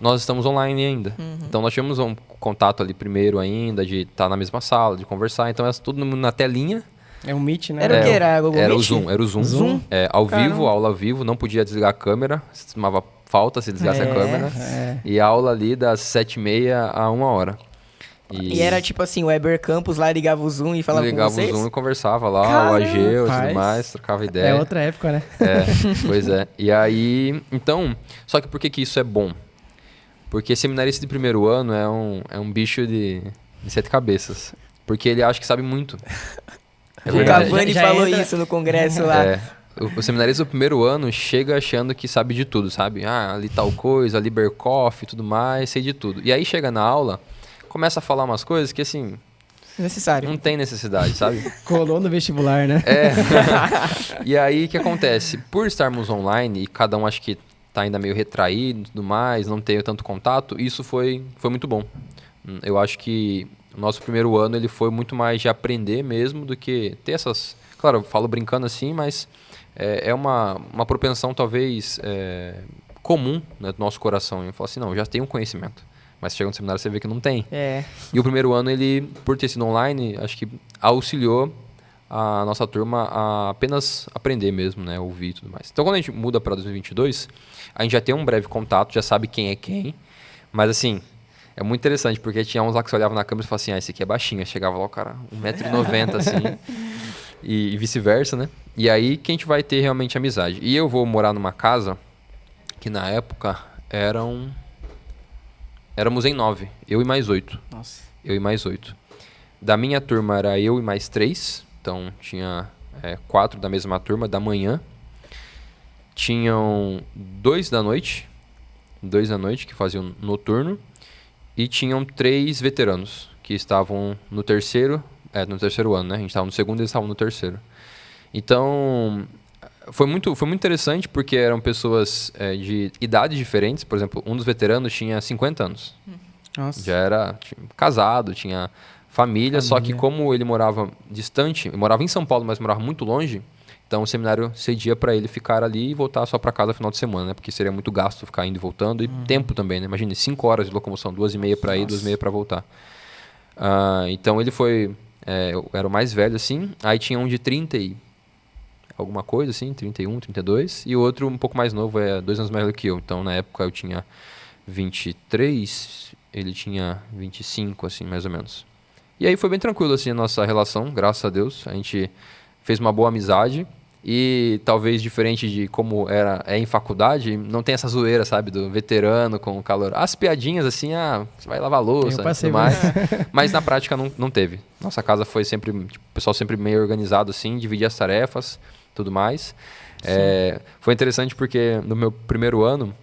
nós estamos online ainda. Então nós tivemos um contato ali primeiro ainda, de estar na mesma sala, de conversar. Então é tudo na telinha. É um Meet, né? Era o que? Era Google Era o Meet? Zoom, era o Zoom. Zoom? Ao Caramba. vivo, aula ao vivo, não podia desligar a câmera, se tomava falta se desligasse a câmera. É. E a aula ali das 7h30 a 1h. E era tipo assim, o Weber Campus lá ligava o Zoom e falava ligava com vocês? o Zoom e conversava lá, Caramba, o AG e rapaz. tudo mais, trocava É ideia. outra época, né? Pois é. E aí, então, só que por que isso é bom? Porque seminarista de primeiro ano é um bicho de 7 cabeças. Porque ele acha que sabe muito. É O verdade. Cavani Já falou entra- isso no congresso lá. O seminarista do primeiro ano chega achando que sabe de tudo, sabe? Ah, ali tal coisa, ali Berkoff e tudo mais, sei de tudo. E aí chega na aula, começa a falar umas coisas que, assim, Necessário. não tem necessidade, sabe? Colou no vestibular, né? E aí, o que acontece? Por estarmos online e cada um acho que tá ainda meio retraído e tudo mais, não ter tanto contato, isso foi muito bom. Eu acho que o nosso primeiro ano ele foi muito mais de aprender mesmo do que ter essas... Claro, eu falo brincando assim, mas é uma propensão talvez comum, né, do nosso coração. Eu falo assim, não, eu já tenho conhecimento. Mas chega no seminário você vê que não tem. É. E o primeiro ano, ele, por ter sido online, acho que auxiliou a nossa turma a apenas aprender mesmo, né? Ouvir e tudo mais. Então, quando a gente muda para 2022, a gente já tem um breve contato, já sabe quem é quem. Mas, assim, é muito interessante, porque tinha uns lá que você olhava na câmera e falava assim, esse aqui é baixinho. Aí chegava lá o cara, 1,90 m, assim, e vice-versa, né? E aí que a gente vai ter realmente amizade. E eu vou morar numa casa que, na época, éramos em 9, eu e mais 8. Nossa. Eu e mais 8. Da minha turma era eu e mais 3. Então tinha 4 da mesma turma da manhã. Tinham 2 da noite. 2 da noite que faziam noturno. E tinham 3 veteranos que estavam no terceiro ano, né? A gente estava no segundo e eles estavam no terceiro. Então foi muito interessante porque eram pessoas de idades diferentes. Por exemplo, um dos veteranos tinha 50 anos. Nossa. Já era casado, tinha família, só que como ele morava distante, morava em São Paulo, mas morava muito longe, então o seminário cedia para ele ficar ali e voltar só para casa no final de semana, né? Porque seria muito gasto ficar indo e voltando e tempo também, né? Imagine, 5 horas de locomoção, 2h30 para ir, 2h30 para voltar. Então ele foi, eu era o mais velho assim, aí tinha um de 30 e alguma coisa assim, 31, 32, e o outro um pouco mais novo, 2 anos mais velho que eu. Então na época eu tinha 23, ele tinha 25, assim, mais ou menos. E aí foi bem tranquilo, assim, a nossa relação, graças a Deus. A gente fez uma boa amizade e talvez diferente de como é em faculdade, não tem essa zoeira, sabe, do veterano com o calor. As piadinhas, assim, você vai lavar a louça e tudo mais. Mas na prática não teve. Nossa casa foi sempre, tipo, o pessoal sempre meio organizado, assim, dividia as tarefas, tudo mais. Foi interessante porque no meu primeiro ano,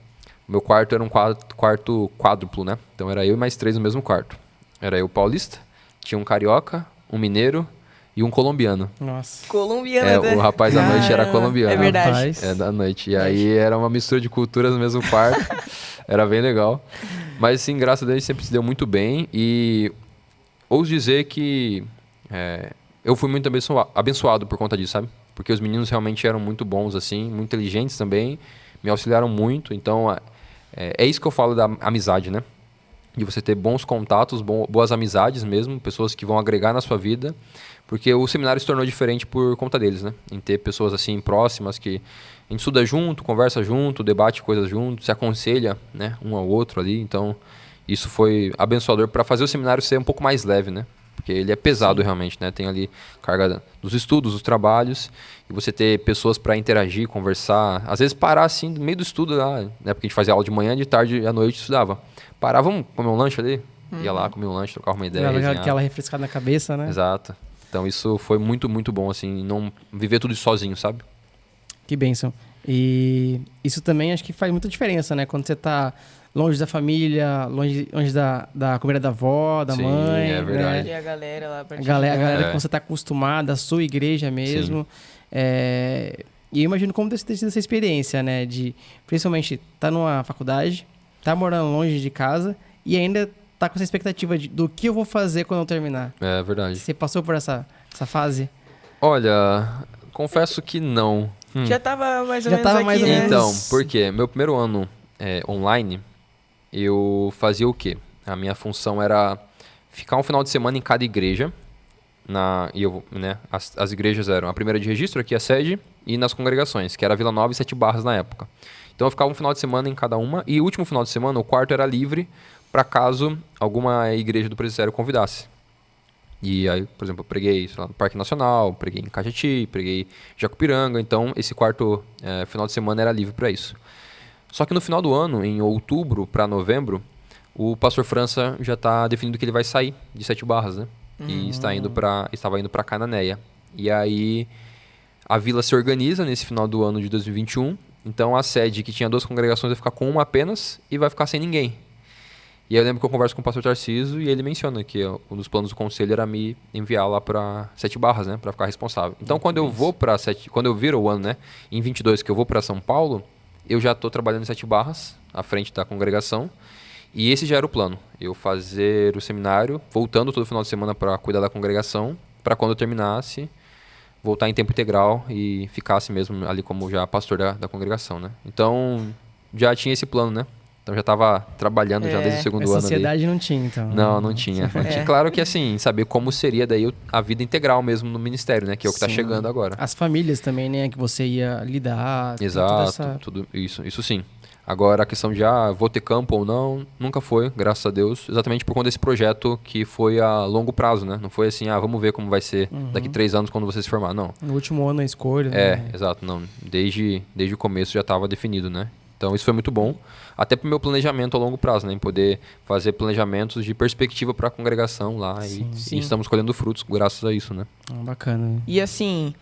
meu quarto era um quarto quádruplo, né? Então era eu e mais 3 no mesmo quarto. Era eu paulista, tinha um carioca, um mineiro e um colombiano. Nossa. Colombiano, né? O rapaz da noite era colombiano. É verdade. Rapaz. Da noite. E aí era uma mistura de culturas no mesmo quarto. Era bem legal. Mas sim, graças a Deus sempre se deu muito bem. E ouso dizer que eu fui muito abençoado por conta disso, sabe? Porque os meninos realmente eram muito bons, assim, muito inteligentes também. Me auxiliaram muito. Então, é isso que eu falo da amizade, né? De você ter bons contatos, boas amizades mesmo, pessoas que vão agregar na sua vida, porque o seminário se tornou diferente por conta deles, né? Em ter pessoas assim próximas que a gente estuda junto, conversa junto, debate coisas junto, se aconselha, né, um ao outro ali. Então, isso foi abençoador para fazer o seminário ser um pouco mais leve, né? Porque ele é pesado realmente, né? Tem ali carga dos estudos, dos trabalhos, e você ter pessoas para interagir, conversar, às vezes parar assim no meio do estudo lá, né? Porque a gente fazia aula de manhã, de tarde e à noite estudava. Parava, vamos comer um lanche ali? Ia lá, comer um lanche, trocava uma ideia. Dava resenhava. aquela refrescada na cabeça, né? Exato. Então isso foi muito, muito bom, assim, não viver tudo isso sozinho, sabe? Que bênção. E isso também acho que faz muita diferença, né? Quando você tá longe da família, longe da comida da avó, da Sim, mãe. é verdade. E a galera lá pra A galera É. que você tá acostumado, a sua igreja mesmo. E eu imagino como deve ter sido essa experiência, né? De, principalmente, tá numa faculdade, tá morando longe de casa e ainda tá com essa expectativa do que eu vou fazer quando eu terminar. É verdade. Você passou por essa fase? Olha, confesso que não. Já tava mais ou Já menos tava aqui, mais ou né? menos. Então, por quê? Meu primeiro ano online, eu fazia o quê? A minha função era ficar um final de semana em cada igreja. As igrejas eram a primeira de registro, aqui a sede, e nas congregações, que era Vila Nova e Sete Barras na época. Então eu ficava um final de semana em cada uma, e o último final de semana, o quarto era livre, para caso alguma igreja do presbitério convidasse. E aí, por exemplo, eu preguei no Parque Nacional, preguei em Cajati, preguei em Jacupiranga, então esse quarto final de semana era livre para isso. Só que no final do ano, em outubro para novembro, o pastor França já está definindo que ele vai sair de Sete Barras, né? E estava indo para Cananéia. E aí a vila se organiza nesse final do ano de 2021. Então a sede, que tinha 2 congregações, vai ficar com uma apenas e vai ficar sem ninguém. E aí eu lembro que eu converso com o pastor Tarcísio e ele menciona que um dos planos do conselho era me enviar lá para Sete Barras, né, para ficar responsável. Então quando eu viro o ano, né, em 22 que eu vou para São Paulo, eu já estou trabalhando em Sete Barras, à frente da congregação. E esse já era o plano, eu fazer o seminário, voltando todo final de semana para cuidar da congregação, para quando eu terminasse, voltar em tempo integral e ficasse mesmo ali como já pastor da congregação, né? Então, já tinha esse plano, né? Então, já estava trabalhando já desde o segundo Essa ano sociedade ali. não tinha, então. Não tinha. Claro que assim, saber como seria daí a vida integral mesmo no ministério, né? Que é o que está Sim. chegando agora. As famílias também, né? Que você ia lidar. Exato, tudo isso sim. Agora, a questão de, vou ter campo ou não, nunca foi, graças a Deus. Exatamente por conta desse projeto que foi a longo prazo, né? Não foi assim, vamos ver como vai ser daqui 3 anos quando você se formar, não. No último ano a escolha. né? Exato, não. Desde o começo já estava definido, né? Então, isso foi muito bom. Até para o meu planejamento a longo prazo, né? Em poder fazer planejamentos de perspectiva para a congregação lá. Sim. E estamos colhendo frutos graças a isso, né? Bacana. E assim,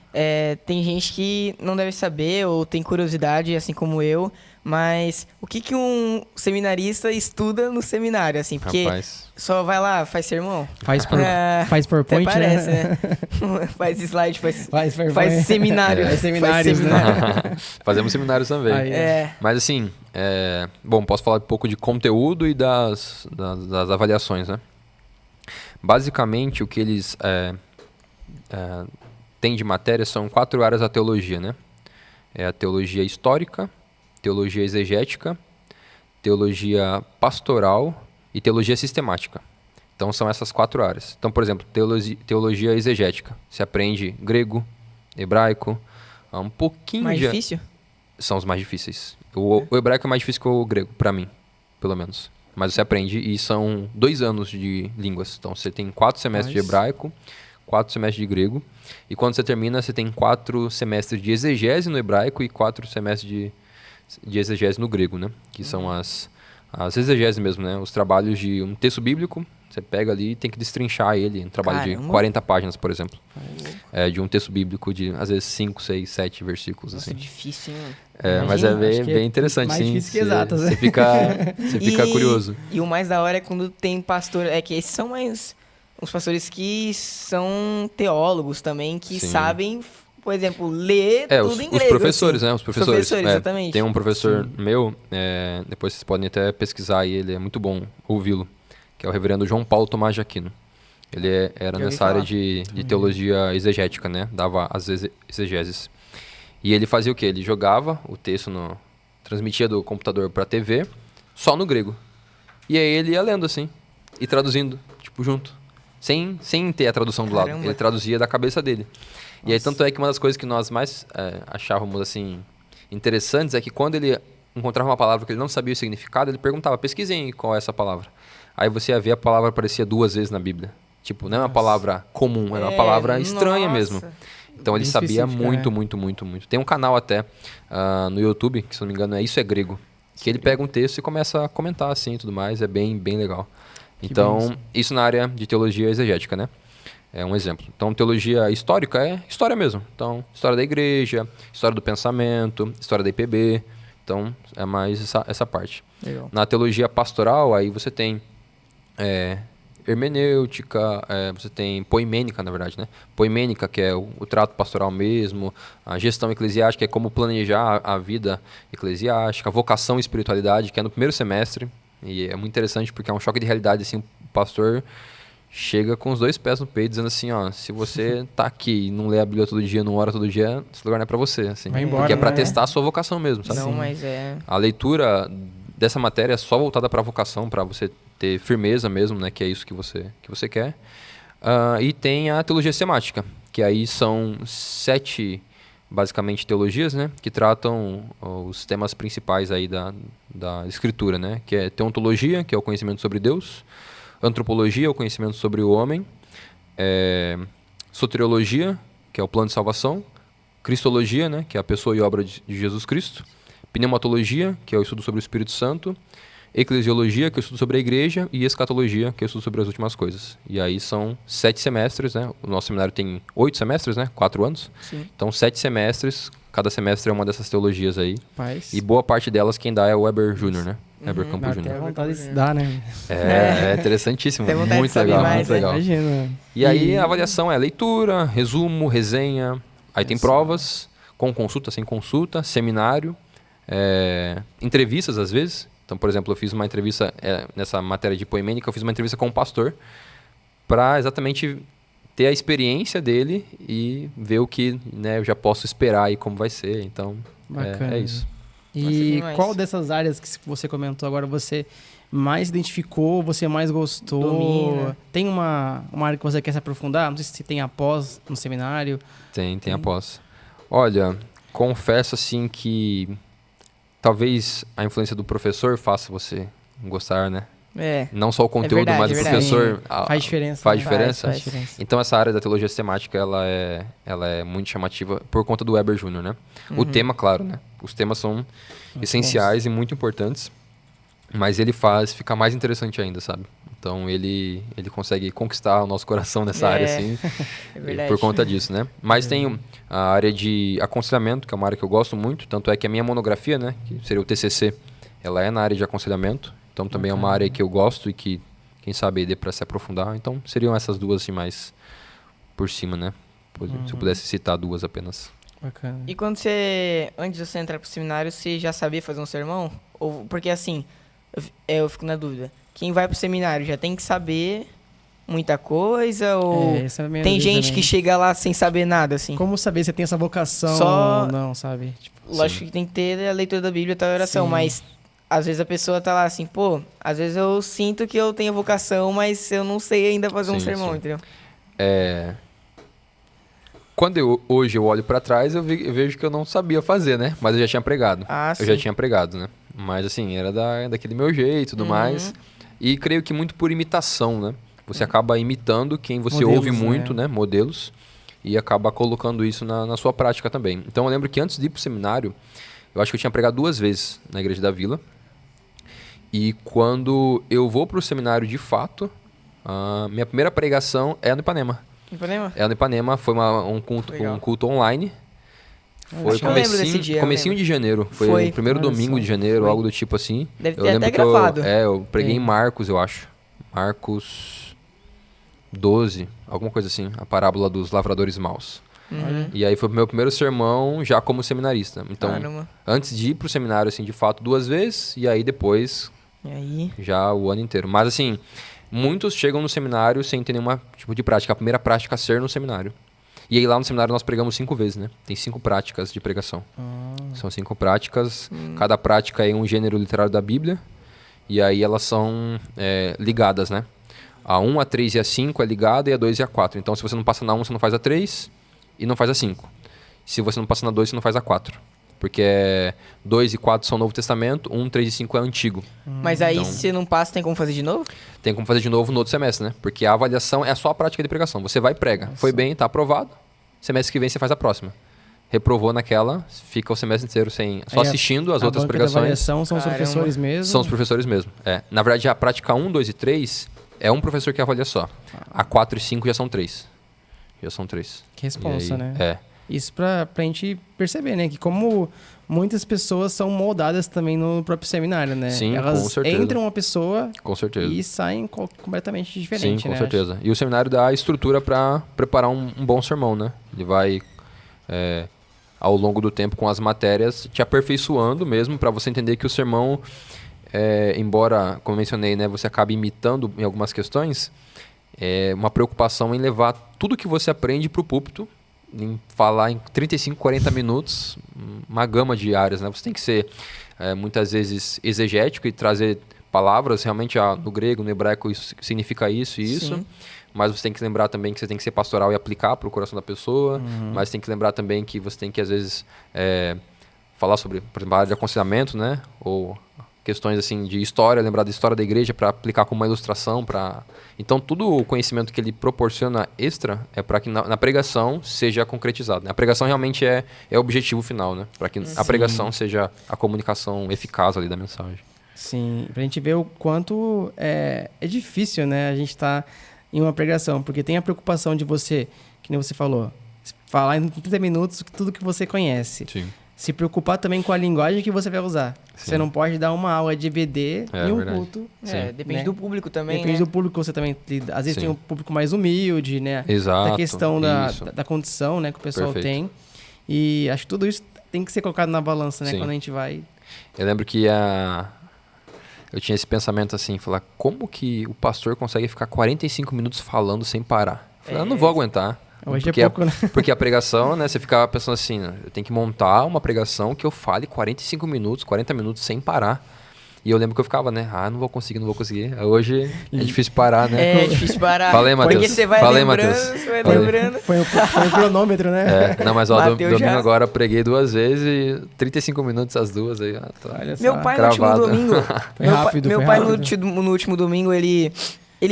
tem gente que não deve saber ou tem curiosidade, assim como eu, mas o que um seminarista estuda no seminário, assim? Porque Rapaz. só vai lá, faz sermão? Faz Até PowerPoint, parece, né? né? Faz slide, faz PowerPoint. seminário. Faz seminários, né? Fazemos seminários também. Aí, Mas assim, bom, posso falar um pouco de conteúdo e das avaliações, né? Basicamente, o que eles têm de matéria são 4 áreas da teologia, né? É a teologia histórica, teologia exegética, teologia pastoral e teologia sistemática. Então, são essas 4 áreas. Então, por exemplo, teologia exegética. Você aprende grego, hebraico, um pouquinho Mais difícil? São os mais difíceis. O hebraico é mais difícil que o grego, para mim, pelo menos. Mas você aprende e são 2 anos de línguas. Então, você tem 4 semestres de hebraico, 4 semestres de grego. E quando você termina, você tem 4 semestres de exegese no hebraico e 4 semestres de exegese no grego, né? Que são as exegeses mesmo, né? Os trabalhos de um texto bíblico, você pega ali e tem que destrinchar ele. Um trabalho de 40 páginas, por exemplo. De um texto bíblico de, às vezes, 5, 6, 7 versículos. Nossa, assim. difícil, hein, mano? Mas é Acho que bem interessante, mais sim. difícil que exatas, né? Você fica curioso. E o mais da hora é quando tem pastor... É que esses são mais... Os pastores que são teólogos também, que Sim. sabem, por exemplo, ler tudo em grego. Os professores, assim. né? Os professores. Exatamente. Tem um professor meu, depois vocês podem até pesquisar, e ele é muito bom ouvi-lo, que é o reverendo João Paulo Tomás de Aquino. Ele era Já ouvi nessa área falar. de teologia exegética, né? Dava as exegeses. E ele fazia o quê? Ele jogava o texto, transmitia do computador para a TV, só no grego. E aí ele ia lendo assim, e traduzindo, tipo, junto. Sem ter a tradução do lado. Caramba. Ele traduzia da cabeça dele. E aí, tanto é que uma das coisas que nós mais achávamos, assim, interessantes é que quando ele encontrava uma palavra que ele não sabia o significado, ele perguntava, pesquisem qual é essa palavra. Aí você ia ver, a palavra aparecia 2 vezes na Bíblia. Tipo, não é uma palavra comum, era uma palavra estranha mesmo. Então ele Bem sabia específica, muito, né? muito, muito, muito. Tem um canal até no YouTube, que se não me engano Isso é Grego, que ele pega um texto e começa a comentar assim e tudo mais, é bem, bem legal. Então, isso na área de teologia exegética, né? É um exemplo. Então, teologia histórica é história mesmo. Então, história da igreja, história do pensamento, história da IPB. Então, é mais essa parte. Legal. Na teologia pastoral, aí você tem hermenêutica, você tem poimênica, na verdade, né? Poimênica, que é o trato pastoral mesmo, a gestão eclesiástica, que é como planejar a vida eclesiástica, vocação e espiritualidade, que é no primeiro semestre. E é muito interessante porque é um choque de realidade, assim, o pastor chega com os 2 pés no peito, dizendo assim, ó, se você tá aqui e não lê a Bíblia todo dia, não ora todo dia, esse lugar não é pra você, assim. Vai embora, porque é pra né? testar a sua vocação mesmo, sabe? Não, mas é... A leitura dessa matéria é só voltada pra vocação, pra você ter firmeza mesmo, né, que é isso que você quer. E tem a teologia sistemática, que aí são 7, basicamente, teologias, né, que tratam os temas principais aí da escritura, né, que é teontologia, que é o conhecimento sobre Deus, antropologia, o conhecimento sobre o homem, soteriologia, que é o plano de salvação, cristologia, né, que é a pessoa e obra de Jesus Cristo, pneumatologia, que é o estudo sobre o Espírito Santo, eclesiologia, que é o estudo sobre a igreja, e escatologia, que é o estudo sobre as últimas coisas. E aí são 7 semestres, né? O nosso seminário tem 8 semestres, né? 4 anos. Sim. Então, 7 semestres, cada semestre é uma dessas teologias aí. Paz. E boa parte delas quem dá é o Weber Júnior, né? Weber Dá Campos até Júnior. vontade de dar, né? É interessantíssimo. Tem vontade de Muito saber legal, mais, muito né? legal. Imagina. E aí a avaliação é leitura, resumo, resenha, aí tem Isso. provas, com consulta, sem consulta, seminário, entrevistas às vezes. Então, por exemplo, eu fiz uma entrevista nessa matéria de poimênica, eu fiz uma entrevista com um pastor para exatamente ter a experiência dele e ver o que, né, eu já posso esperar aí como vai ser. Então, Bacana. é isso. Vai ser E demais. qual dessas áreas que você comentou agora você mais identificou, você mais gostou? Domina. Tem uma área que você quer se aprofundar? Não sei se tem após no seminário. Tem após. Olha, confesso assim que talvez a influência do professor faça você gostar, né? Não só o conteúdo, verdade, mas é o verdade. professor Faz diferença. faz né? diferença. Faz diferença. Então essa área da teologia sistemática, ela é muito chamativa por conta do Weber Júnior, né? O tema, claro, né? Os temas são essenciais e muito importantes, mas ele faz ficar mais interessante ainda, sabe? Então ele consegue conquistar o nosso coração nessa área, assim, É verdade. por conta disso, né? Mas tem a área de aconselhamento, que é uma área que eu gosto muito, tanto é que a minha monografia, né, que seria o TCC, ela é na área de aconselhamento, então também é uma área que eu gosto e que, quem sabe, dê para se aprofundar. Então seriam essas duas, assim, mais por cima, né? Se eu pudesse citar duas apenas. Bacana. E quando antes de você entrar pro seminário, você já sabia fazer um sermão? Ou, porque assim, eu fico na dúvida. Quem vai pro seminário já tem que saber muita coisa? Ou Essa é a minha tem dúvida gente também. que chega lá sem saber nada, assim? Como saber se tem essa vocação Só- ou não, sabe? Tipo, Lógico que tem que ter a leitura da Bíblia e a oração, Sim. mas às vezes a pessoa tá lá assim, pô, às vezes eu sinto que eu tenho vocação, mas eu não sei ainda fazer um Sim, sermão, sim. entendeu? Quando hoje eu olho para trás, eu vejo que eu não sabia fazer, né? Mas eu já tinha pregado. Ah, Eu sim. já tinha pregado, né? Mas assim, era daquele meu jeito e tudo mais. E creio que muito por imitação, né? Você acaba imitando quem você Modelos, ouve muito, né? né? Modelos. E acaba colocando isso na sua prática também. Então eu lembro que antes de ir pro seminário, eu acho que eu tinha pregado 2 vezes na Igreja da Vila. E quando eu vou pro seminário de fato, a minha primeira pregação é no Ipanema. Ipanema? É no Ipanema, foi um Legal. culto online. Foi Acho que eu lembro desse dia, eu comecinho lembro. de janeiro. Foi Foi. o primeiro Olha domingo só. de janeiro, Foi. algo do tipo assim. Deve Eu ter lembro até que gravado. eu preguei em Tem. Marcos, eu acho. Marcos 12, alguma coisa assim. A parábola dos lavradores maus. Uhum. E aí foi o meu primeiro sermão já como seminarista. Então, Caramba. antes de ir pro seminário, assim, de fato, 2 vezes. E aí depois, E aí? já o ano inteiro. Mas assim, muitos chegam no seminário sem ter nenhuma tipo de prática. A primeira prática é ser no seminário. E aí lá no seminário nós pregamos 5 vezes, né? Tem 5 práticas de pregação. São 5 práticas. Cada prática é um gênero literário da Bíblia. E aí elas são ligadas, né? A 1, a 3 e a 5 é ligada e a 2 e a 4. Então se você não passa na 1, você não faz a 3 e não faz a 5. Se você não passa na 2, você não faz a 4. Porque 2 e 4 são Novo Testamento, 1, 3 e 5 é Antigo. Mas aí, Então- se não passa, tem como fazer de novo? Tem como fazer de novo no outro semestre, né? Porque a avaliação é só a prática de pregação. Você vai e prega. Foi bem, tá aprovado. Semestre que vem você faz a próxima. Reprovou naquela, fica o semestre inteiro só Aí assistindo as a outras banca da pregações. avaliação são os Caramba. professores mesmo. São os professores mesmo. Na verdade, a prática 1, 2 e 3 é um professor que avalia só. A 4 e 5 já são 3. Já são 3. Que responsa, E aí- né? Isso pra gente perceber, né? Que como muitas pessoas são moldadas também no próprio seminário, né? Sim, Elas com certeza. entram uma pessoa Com certeza. e saem completamente diferente, Sim, com né? certeza. E o seminário dá a estrutura para preparar um bom sermão, né? Ele vai, ao longo do tempo, com as matérias, te aperfeiçoando mesmo, para você entender que o sermão, embora, como eu mencionei, né, você acabe imitando em algumas questões, é uma preocupação em levar tudo que você aprende para o púlpito, em falar em 35, 40 minutos, uma gama de áreas, né? Você tem que ser, muitas vezes, exegético e trazer palavras, realmente no grego, no hebraico, isso significa isso e isso. Sim. Mas você tem que lembrar também que você tem que ser pastoral e aplicar para o coração da pessoa. Mas tem que lembrar também que você tem que, às vezes, falar sobre, por exemplo, a área de aconselhamento, né? Ou questões assim de história, lembrar da história da igreja para aplicar como uma ilustração. Então, todo o conhecimento que ele proporciona extra é para que na pregação seja concretizado, né? A pregação realmente é o objetivo final, né? Para que a pregação seja a comunicação eficaz ali da mensagem. Sim, pra gente ver o quanto é difícil, né? A gente tá em uma pregação, porque tem a preocupação de você, que nem você falou, falar em 30 minutos tudo que você conhece. Sim. Se preocupar também com a linguagem que você vai usar. Sim. Você não pode dar uma aula de EBD em um verdade. culto. Depende né? do público também, Depende né? do público que você também lida. Às vezes Sim. tem um público mais humilde, né? Exato. Da questão isso. da condição, né, que o pessoal Perfeito. tem. E acho que tudo isso tem que ser colocado na balança, né? Sim. Quando a gente vai... Eu lembro que eu tinha esse pensamento assim, falar, como que o pastor consegue ficar 45 minutos falando sem parar? Eu falei, eu não vou aguentar. Hoje Porque é pouco, né? Porque a pregação, né, você ficava pensando assim, né, eu tenho que montar uma pregação que eu fale 45 minutos, 40 minutos sem parar. E eu lembro que eu ficava, né, não vou conseguir. Hoje é difícil parar, né? É difícil parar. Fala aí, Matheus. Porque você vai Fala aí, lembrando, Matheus. você vai Fala aí. lembrando. Foi um cronômetro, né? Não, mas ó, Mateus domingo já. agora eu preguei 2 vezes e 35 minutos as duas aí. Olha só. Meu pai no último Cravado. domingo... Foi rápido, meu foi pai rápido. no último domingo, ele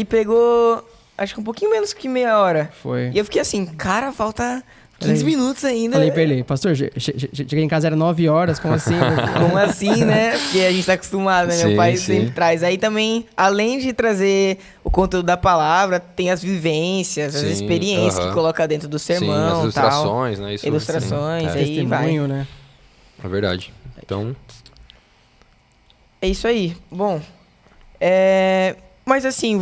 pegou, acho que um pouquinho menos que meia hora. Foi. E eu fiquei assim, cara, falta 15 minutos ainda. Falei pra ele, pastor, cheguei em casa, era 9 horas, como assim? Como assim, né? Porque a gente tá acostumado, né? Meu Sim, pai sim. sempre traz. Aí também, além de trazer o conteúdo da palavra, tem as vivências, as Sim, experiências que coloca dentro do Sim, sermão, as tal. ilustrações, né? Isso, Ilustrações, sim. aí vai. Testemunho, né? É verdade. Então, É isso aí. Bom, mas assim,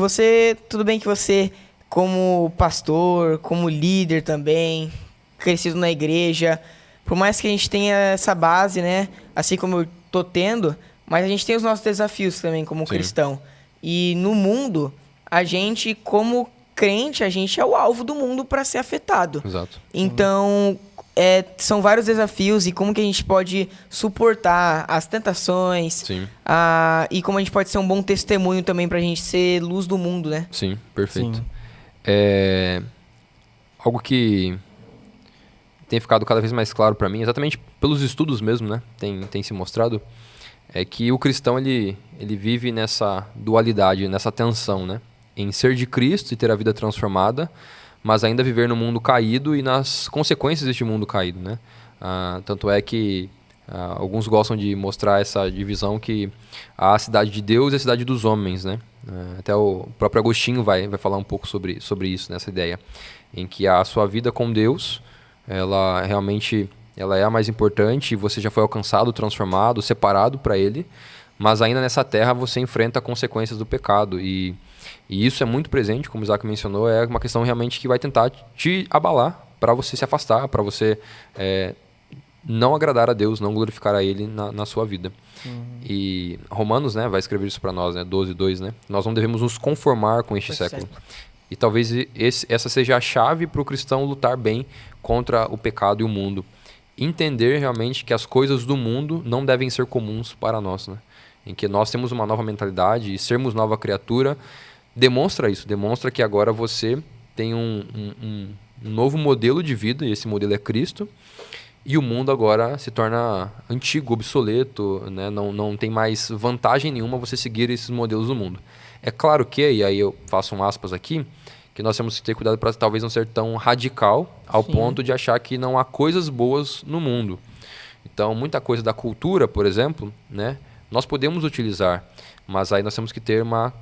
tudo bem que você, como pastor, como líder também, crescido na igreja, por mais que a gente tenha essa base, né, assim como eu tô tendo, mas a gente tem os nossos desafios também como Sim. cristão. E no mundo, a gente, como crente, a gente é o alvo do mundo para ser afetado. exato. Então, são vários desafios e como que a gente pode suportar as tentações Sim, e como a gente pode ser um bom testemunho também pra gente ser luz do mundo, né? sim, perfeito. Sim. Algo que tem ficado cada vez mais claro para mim, exatamente pelos estudos mesmo, né? Tem se mostrado, é que o cristão ele vive nessa dualidade, nessa tensão, né? Em ser de Cristo e ter a vida transformada, mas ainda viver no mundo caído e nas consequências deste mundo caído, né? Tanto é que alguns gostam de mostrar essa divisão que há a cidade de Deus e a cidade dos homens, né? Até o próprio Agostinho vai falar um pouco sobre isso, nessa ideia, em que a sua vida com Deus, ela realmente é a mais importante, você já foi alcançado, transformado, separado para Ele, mas ainda nessa terra você enfrenta consequências do pecado e isso é muito presente, como o Isaac mencionou, é uma questão realmente que vai tentar te abalar para você se afastar, para você não agradar a Deus, não glorificar a Ele na sua vida. E Romanos, né, vai escrever isso para nós, né, 12:2, né? Nós não devemos nos conformar com este século. E talvez essa seja a chave para o cristão lutar bem contra o pecado e o mundo. Entender realmente que as coisas do mundo não devem ser comuns para nós, né? Em que nós temos uma nova mentalidade e sermos nova criatura demonstra isso, demonstra que agora você tem um novo modelo de vida, e esse modelo é Cristo, e o mundo agora se torna antigo, obsoleto, né? Não tem mais vantagem nenhuma você seguir esses modelos do mundo. É claro que, e aí eu faço um aspas aqui, que nós temos que ter cuidado para talvez não ser tão radical ao ponto de achar que não há coisas boas no mundo. Então, muita coisa da cultura, por exemplo, né, nós podemos utilizar, mas aí nós temos que ter uma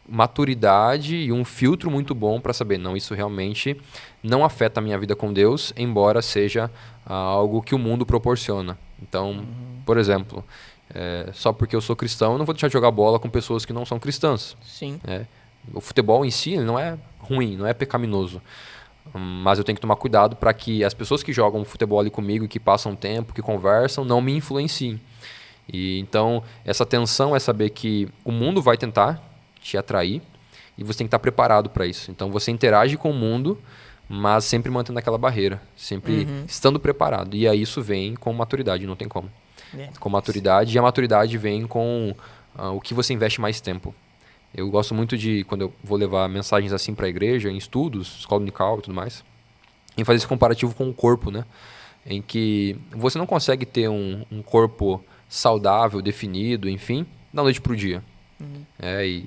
maturidade e um filtro muito bom para saber, não, isso realmente não afeta a minha vida com Deus, embora seja algo que o mundo proporciona. Então, por exemplo, só porque eu sou cristão, eu não vou deixar de jogar bola com pessoas que não são cristãs. Sim. O futebol em si ele não é ruim, não é pecaminoso. Mas eu tenho que tomar cuidado para que as pessoas que jogam futebol ali comigo, que passam tempo, que conversam, não me influenciem. E então, essa tensão é saber que o mundo vai tentar te atrair e você tem que estar preparado para isso. Então, você interage com o mundo, mas sempre mantendo aquela barreira, sempre estando preparado. E aí isso vem com maturidade, não tem como. Com maturidade, e a maturidade vem com o que você investe mais tempo. Eu gosto muito de, quando eu vou levar mensagens assim para a igreja, em estudos, escola dominical e tudo mais, em fazer esse comparativo com o corpo, né? Em que você não consegue ter um corpo saudável, definido, enfim, da noite para o dia. E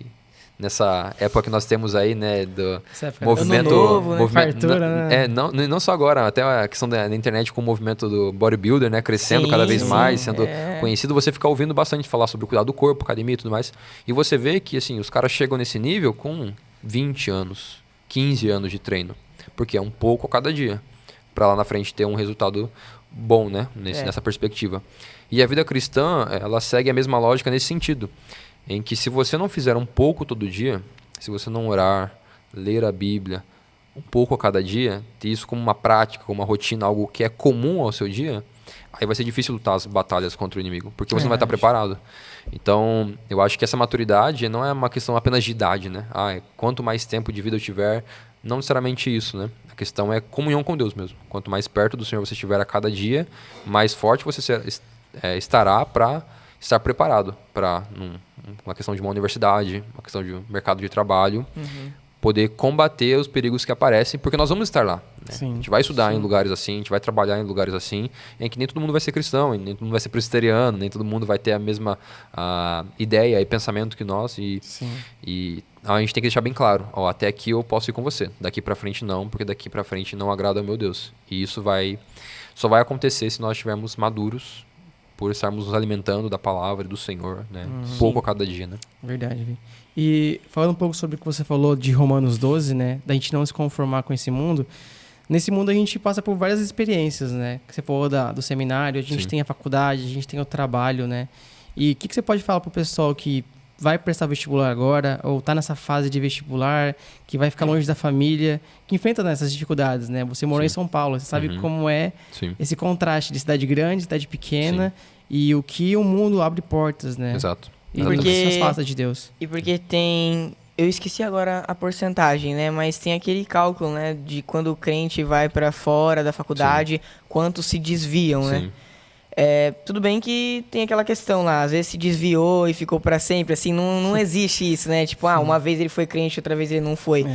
nessa época que nós temos aí, né, do movimento... Ano novo, né? Fartura, né? Não só agora, até a questão da internet com o movimento do bodybuilder, né, crescendo cada vez mais, sendo conhecido, você fica ouvindo bastante falar sobre o cuidado do corpo, academia e tudo mais, e você vê que, assim, os caras chegam nesse nível com 20 anos, 15 anos de treino, porque é um pouco a cada dia, para lá na frente ter um resultado bom, né, nessa perspectiva. E a vida cristã, ela segue a mesma lógica nesse sentido, em que se você não fizer um pouco todo dia, se você não orar, ler a Bíblia um pouco a cada dia, ter isso como uma prática, como uma rotina, algo que é comum ao seu dia, aí vai ser difícil lutar as batalhas contra o inimigo, porque você não vai estar preparado. Então, eu acho que essa maturidade não é uma questão apenas de idade, né? Quanto mais tempo de vida eu tiver, não necessariamente isso, né? A questão é comunhão com Deus mesmo. Quanto mais perto do Senhor você estiver a cada dia, mais forte você estará para estar preparado para uma questão de uma universidade, uma questão de um mercado de trabalho, poder combater os perigos que aparecem, porque nós vamos estar lá. Né? A gente vai estudar em lugares assim, a gente vai trabalhar em lugares assim, em que nem todo mundo vai ser cristão, nem todo mundo vai ser presbiteriano, nem todo mundo vai ter a mesma ideia e pensamento que nós. E a gente tem que deixar bem claro, até aqui eu posso ir com você, daqui para frente não, porque daqui para frente não agrada ao meu Deus. E isso só vai acontecer se nós estivermos maduros, por estarmos nos alimentando da palavra do Senhor, né? Pouco a cada dia, né? Verdade, Vi. E falando um pouco sobre o que você falou de Romanos 12, né? Da gente não se conformar com esse mundo. Nesse mundo a gente passa por várias experiências, né? Que você falou do seminário, a gente tem a faculdade, a gente tem o trabalho, né? E o que você pode falar pro pessoal que vai prestar vestibular agora, ou tá nessa fase de vestibular, que vai ficar longe da família, que enfrenta essas dificuldades, né? Você morou em São Paulo, você sabe como é esse contraste de cidade grande, cidade pequena, e o que o mundo abre portas, né? Exato. E porque se afasta de Deus. E porque tem... Eu esqueci agora a porcentagem, né? Mas tem aquele cálculo, né? De quando o crente vai para fora da faculdade, quantos se desviam, né? Tudo bem que tem aquela questão lá, às vezes se desviou e ficou para sempre, assim, não existe isso, né? Tipo, uma vez ele foi crente, outra vez ele não foi.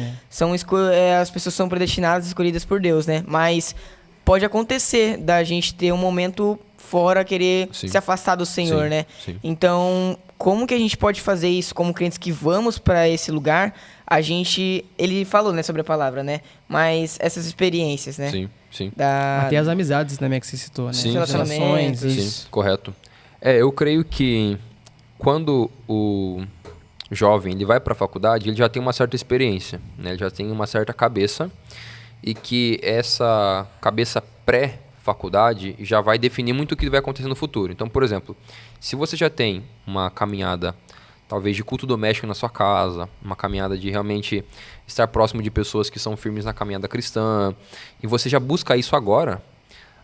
As pessoas são predestinadas, escolhidas por Deus, né? Mas pode acontecer da gente ter um momento fora, querer se afastar do Senhor, né? Então, como que a gente pode fazer isso como crentes que vamos para esse lugar? Ele falou, né, sobre a palavra, né? Mas essas experiências, né? Sim. Até as amizades também que você citou, né? Sim, relacionamentos. Sim, correto. Eu creio que quando o jovem ele vai para a faculdade, ele já tem uma certa experiência, né? Ele já tem uma certa cabeça, e que essa cabeça pré-faculdade já vai definir muito o que vai acontecer no futuro. Então, por exemplo, se você já tem uma caminhada talvez de culto doméstico na sua casa, uma caminhada de realmente estar próximo de pessoas que são firmes na caminhada cristã, e você já busca isso agora,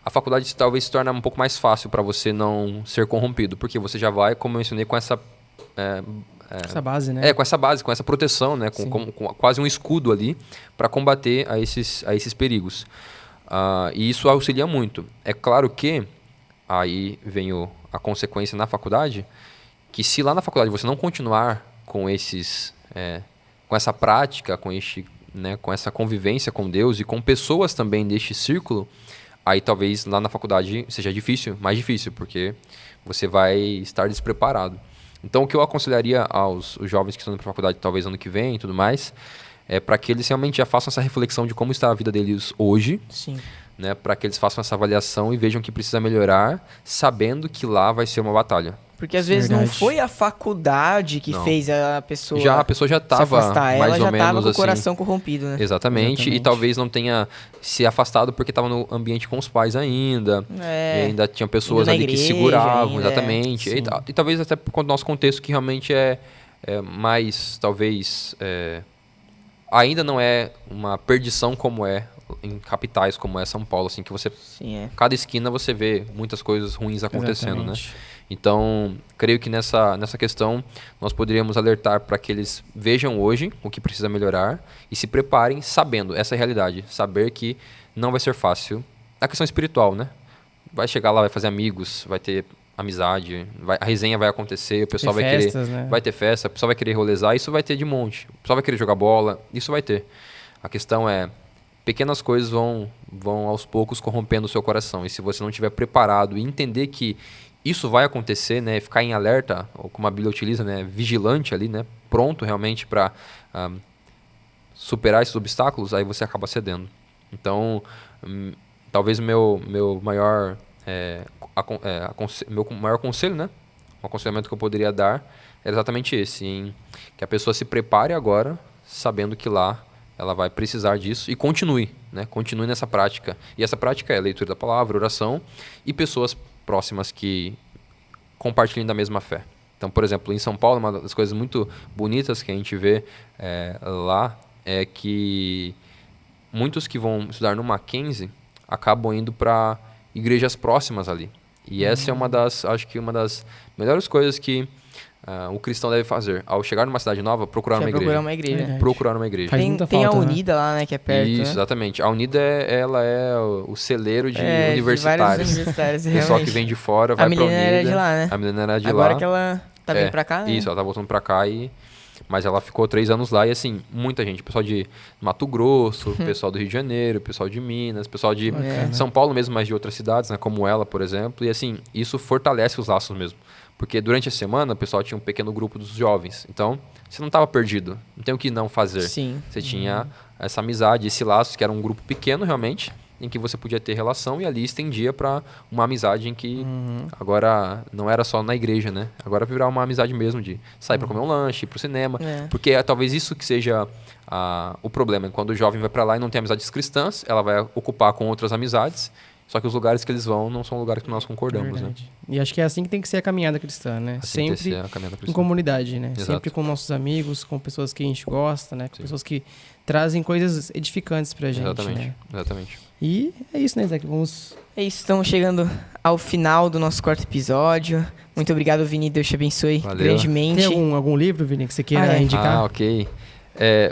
a faculdade talvez se torne um pouco mais fácil para você não ser corrompido, porque você já vai, como eu mencionei, com essa... essa base, né? Com essa base, com essa proteção, né? Com quase um escudo ali para combater a esses perigos. E isso auxilia muito. É claro que aí vem a consequência na faculdade, que se lá na faculdade você não continuar com com essa prática, com essa convivência com Deus e com pessoas também deste círculo, aí talvez lá na faculdade seja mais difícil, porque você vai estar despreparado. Então, o que eu aconselharia aos jovens que estão indo para a faculdade, talvez ano que vem e tudo mais, é para que eles realmente já façam essa reflexão de como está a vida deles hoje, né, para que eles façam essa avaliação e vejam que precisa melhorar, sabendo que lá vai ser uma batalha. Porque às vezes não Verdade. foi a faculdade que Não. fez a pessoa A pessoa já se estava afastar. mais Ela já ou tava menos com o assim. coração corrompido, né? Exatamente. E Exatamente. talvez não tenha se afastado porque estava no ambiente com os pais ainda. E ainda tinha pessoas Indo na ali que igreja seguravam, ainda, exatamente. Sim. E talvez até por conta do nosso contexto que realmente é mais, talvez, ainda não é uma perdição como é em capitais como é São Paulo, assim, que você, Sim, é. cada esquina você vê muitas coisas ruins acontecendo, né? Exatamente. Então, creio que nessa questão nós poderíamos alertar para que eles vejam hoje o que precisa melhorar e se preparem sabendo essa é a realidade, saber que não vai ser fácil. A questão espiritual, né? Vai chegar lá, vai fazer amigos, vai ter amizade, a resenha vai acontecer, o pessoal vai festas, querer, né? vai ter festa, o pessoal vai querer rolezar, isso vai ter de monte. O pessoal vai querer jogar bola, isso vai ter. A questão é, pequenas coisas vão aos poucos corrompendo o seu coração. E se você não estiver preparado e entender que isso vai acontecer, né, ficar em alerta, ou como a Bíblia utiliza, né, vigilante ali, né, pronto realmente para superar esses obstáculos, aí você acaba cedendo. Então, talvez o meu maior meu maior conselho, né, um aconselhamento que eu poderia dar é exatamente esse, que a pessoa se prepare agora, sabendo que lá ela vai precisar disso e continue nessa prática. E essa prática é leitura da palavra, oração e pessoas próximas que compartilhem da mesma fé. Então, por exemplo, em São Paulo, uma das coisas muito bonitas que a gente vê lá é que muitos que vão estudar no Mackenzie acabam indo para igrejas próximas ali. E essa é acho que uma das melhores coisas que o cristão deve fazer. Ao chegar numa cidade nova, procurar uma igreja. Procurar uma igreja. Verdade. Procurar uma igreja. Faz Tem, muita tem a falta, né? Unida lá, né, que é perto, Isso, né? exatamente. A Unida ela é o celeiro de De vários universitários. universitários, O pessoal realmente. que vem de fora vai A pra menina Unida. era de lá, né? A menina era de Agora lá. que ela tá vindo pra cá, né? Isso, ela tá voltando pra cá mas ela ficou 3 anos lá e assim, muita gente. Pessoal de Mato Grosso, pessoal do Rio de Janeiro, pessoal de Minas, pessoal de São Paulo mesmo, mas de outras cidades, né? Como ela, por exemplo. E assim, isso fortalece os laços mesmo. Porque durante a semana o pessoal tinha um pequeno grupo dos jovens. Então, você não estava perdido. Não tem o que não fazer. Sim. Você tinha essa amizade, esse laço, que era um grupo pequeno realmente, em que você podia ter relação e ali estendia para uma amizade em que agora não era só na igreja, né? Agora virar uma amizade mesmo de sair para comer um lanche, ir pro cinema. É. Porque talvez isso que seja o problema. Quando o jovem vai para lá e não tem amizades cristãs, ela vai ocupar com outras amizades. Só que os lugares que eles vão não são lugares que nós concordamos, né? Verdade. E acho que é assim que tem que ser a caminhada cristã, né? Assim tem que Sempre ser a caminhada em cristã. comunidade, né? Exato. Sempre com nossos amigos, com pessoas que a gente gosta, né? Com Sim. pessoas que trazem coisas edificantes pra gente, Exatamente, né? exatamente. E é isso, né, Isaac? Vamos... É isso, estamos chegando ao final do nosso 4º episódio. Muito obrigado, Vini. Deus te abençoe Valeu. grandemente. Tem algum livro, Vini, que você queira indicar? Ok.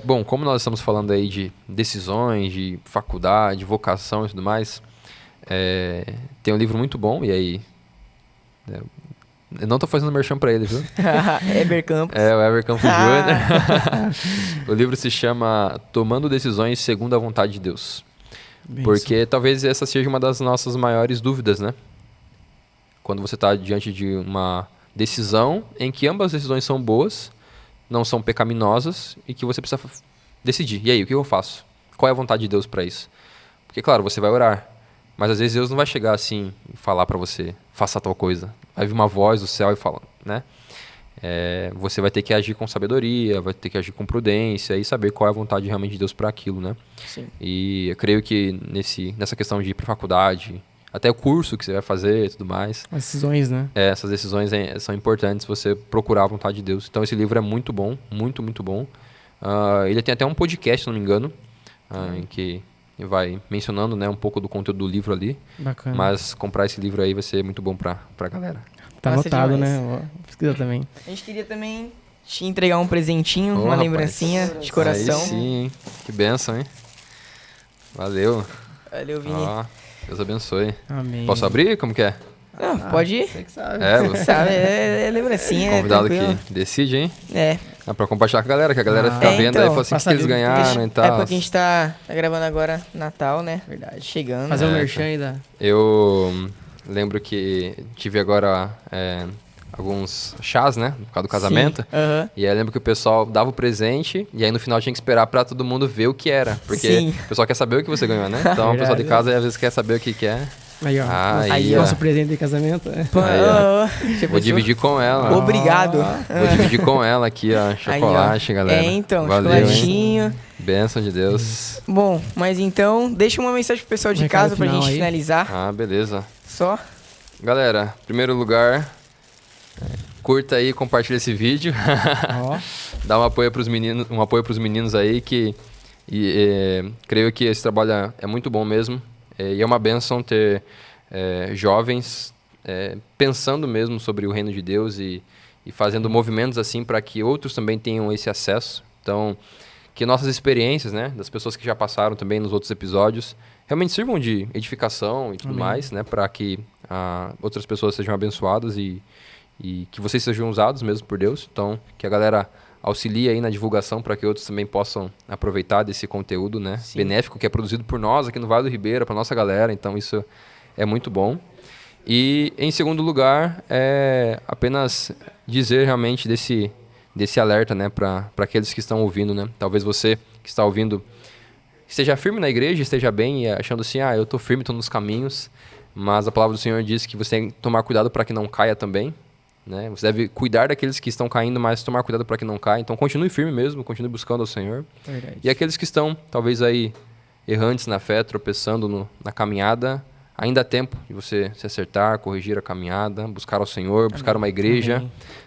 Bom, como nós estamos falando aí de decisões, de faculdade, vocação e tudo mais, tem um livro muito bom, e aí... eu não tô fazendo merchan pra ele, viu? Eber Campos. É, o Ever Campos Jr. O livro se chama Tomando Decisões Segundo a Vontade de Deus. Bem, Porque talvez essa seja uma das nossas maiores dúvidas, né? Quando você está diante de uma decisão em que ambas as decisões são boas, não são pecaminosas e que você precisa decidir. E aí, o que eu faço? Qual é a vontade de Deus para isso? Porque, claro, você vai orar, mas às vezes Deus não vai chegar assim e falar para você, faça tal coisa. Vai vir uma voz do céu e fala, né? Você vai ter que agir com sabedoria, vai ter que agir com prudência e saber qual é a vontade realmente de Deus para aquilo, né? Sim. E eu creio que nessa questão de ir para faculdade, até o curso que você vai fazer e tudo mais, As decisões, né? essas decisões são importantes você procurar a vontade de Deus. Então esse livro é muito bom, muito, muito bom. Ele tem até um podcast, se não me engano, em que vai mencionando, né, um pouco do conteúdo do livro ali. Bacana. Mas comprar esse livro aí vai ser muito bom pra galera. Tá Massa anotado, demais. né? Vou pesquisar também. A gente queria também te entregar um presentinho, Ô, uma rapaz. lembrancinha de coração. Aí sim, hein? Que bênção, hein? Valeu. Valeu, Vini. Ó, Deus abençoe. Amém. Posso abrir? Como que é? Não, pode ir. Você que sabe. Você Sabe, é lembrancinha. convidado tranquilo. que decide, hein? É. Pra compartilhar com a galera, que a galera fica vendo então, aí e fala assim, o que passa eles livro, ganharam e tal. É porque a gente tá gravando agora Natal, né? Verdade. Chegando. Fazer um É, merchan aí da... Eu lembro que tive agora alguns chás, né? Por causa do casamento. Aham. E aí eu lembro que o pessoal dava o presente e aí no final tinha que esperar pra todo mundo ver o que era. Porque Sim. o pessoal quer saber o que você ganhou, né? Então o pessoal de Verdade. casa às vezes quer saber o que é. Aí, ó. Aí, ó. Nosso presente de casamento. Pô, Aí, ó. já Vou pensou? dividir com ela. Obrigado. Vou dividir com ela aqui, ó. Chocolate, galera. Então, Valeu, hein? chocolatinho. Bênção de Deus. Bom, mas então, deixa uma mensagem pro pessoal de Recado casa pra final gente aí. finalizar. Ah, beleza. Só. Galera, em primeiro lugar, curta aí, compartilha esse vídeo. Ó. Dá um apoio pros meninos aí que creio que esse trabalho é muito bom mesmo. E é uma bênção ter jovens pensando mesmo sobre o reino de Deus e fazendo movimentos assim para que outros também tenham esse acesso. Então, que nossas experiências, né, das pessoas que já passaram também nos outros episódios, realmente sirvam de edificação e tudo mais, né, para que outras pessoas sejam abençoadas e que vocês sejam usados mesmo por Deus. Então, que a galera auxilie aí na divulgação para que outros também possam aproveitar desse conteúdo, né, benéfico que é produzido por nós aqui no Vale do Ribeira, para nossa galera. Então, isso é muito bom. E, em segundo lugar, apenas dizer realmente desse alerta, né, para aqueles que estão ouvindo, né. Talvez você que está ouvindo esteja firme na igreja, esteja bem e achando assim, eu estou firme, estou nos caminhos, mas a palavra do Senhor diz que você tem que tomar cuidado para que não caia também, né. Você deve cuidar daqueles que estão caindo, mas tomar cuidado para que não caia. Então, continue firme mesmo, continue buscando ao Senhor. Verdade. E aqueles que estão, talvez aí, errantes na fé, tropeçando na caminhada, ainda há tempo de você se acertar, corrigir a caminhada, buscar ao Senhor, buscar uma igreja,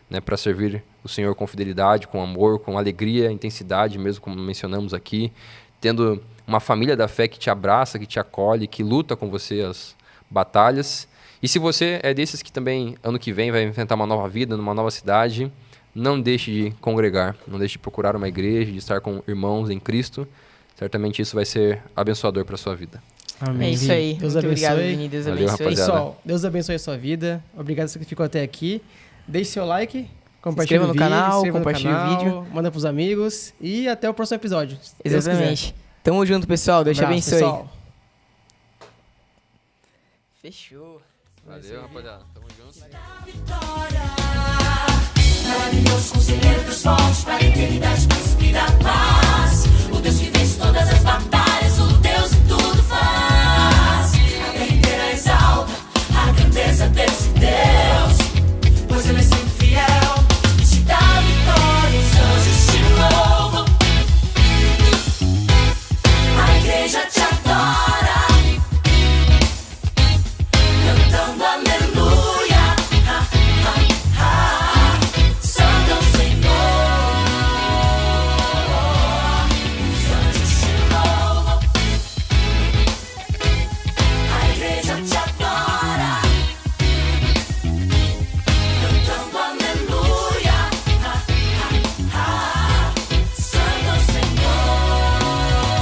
né, para servir o Senhor com fidelidade, com amor, com alegria, intensidade mesmo, como mencionamos aqui, tendo uma família da fé que te abraça, que te acolhe, que luta com você as batalhas. E se você é desses que também, ano que vem, vai enfrentar uma nova vida, numa nova cidade, não deixe de congregar, não deixe de procurar uma igreja, de estar com irmãos em Cristo. Certamente isso vai ser abençoador para a sua vida. Amém. É isso Vini. aí. Deus Muito abençoe. obrigado, Vini. Deus Valeu, abençoe. rapaziada. Pessoal, Deus abençoe a sua vida. Obrigado você que ficou até aqui. Deixe seu like, compartilhe inscreva o no vídeo, canal, inscreva no compartilhe o canal, vídeo. manda pros amigos e até o próximo episódio. se Deus quiser. Exatamente. Tamo junto, pessoal. Deus te Abraço, abençoe. pessoal. Fechou. Valeu, rapaziada. Tamo junto. Maravilhoso conselheiro dos fortes, para a eternidade, príncipe da paz. O Deus que vence todas as batalhas.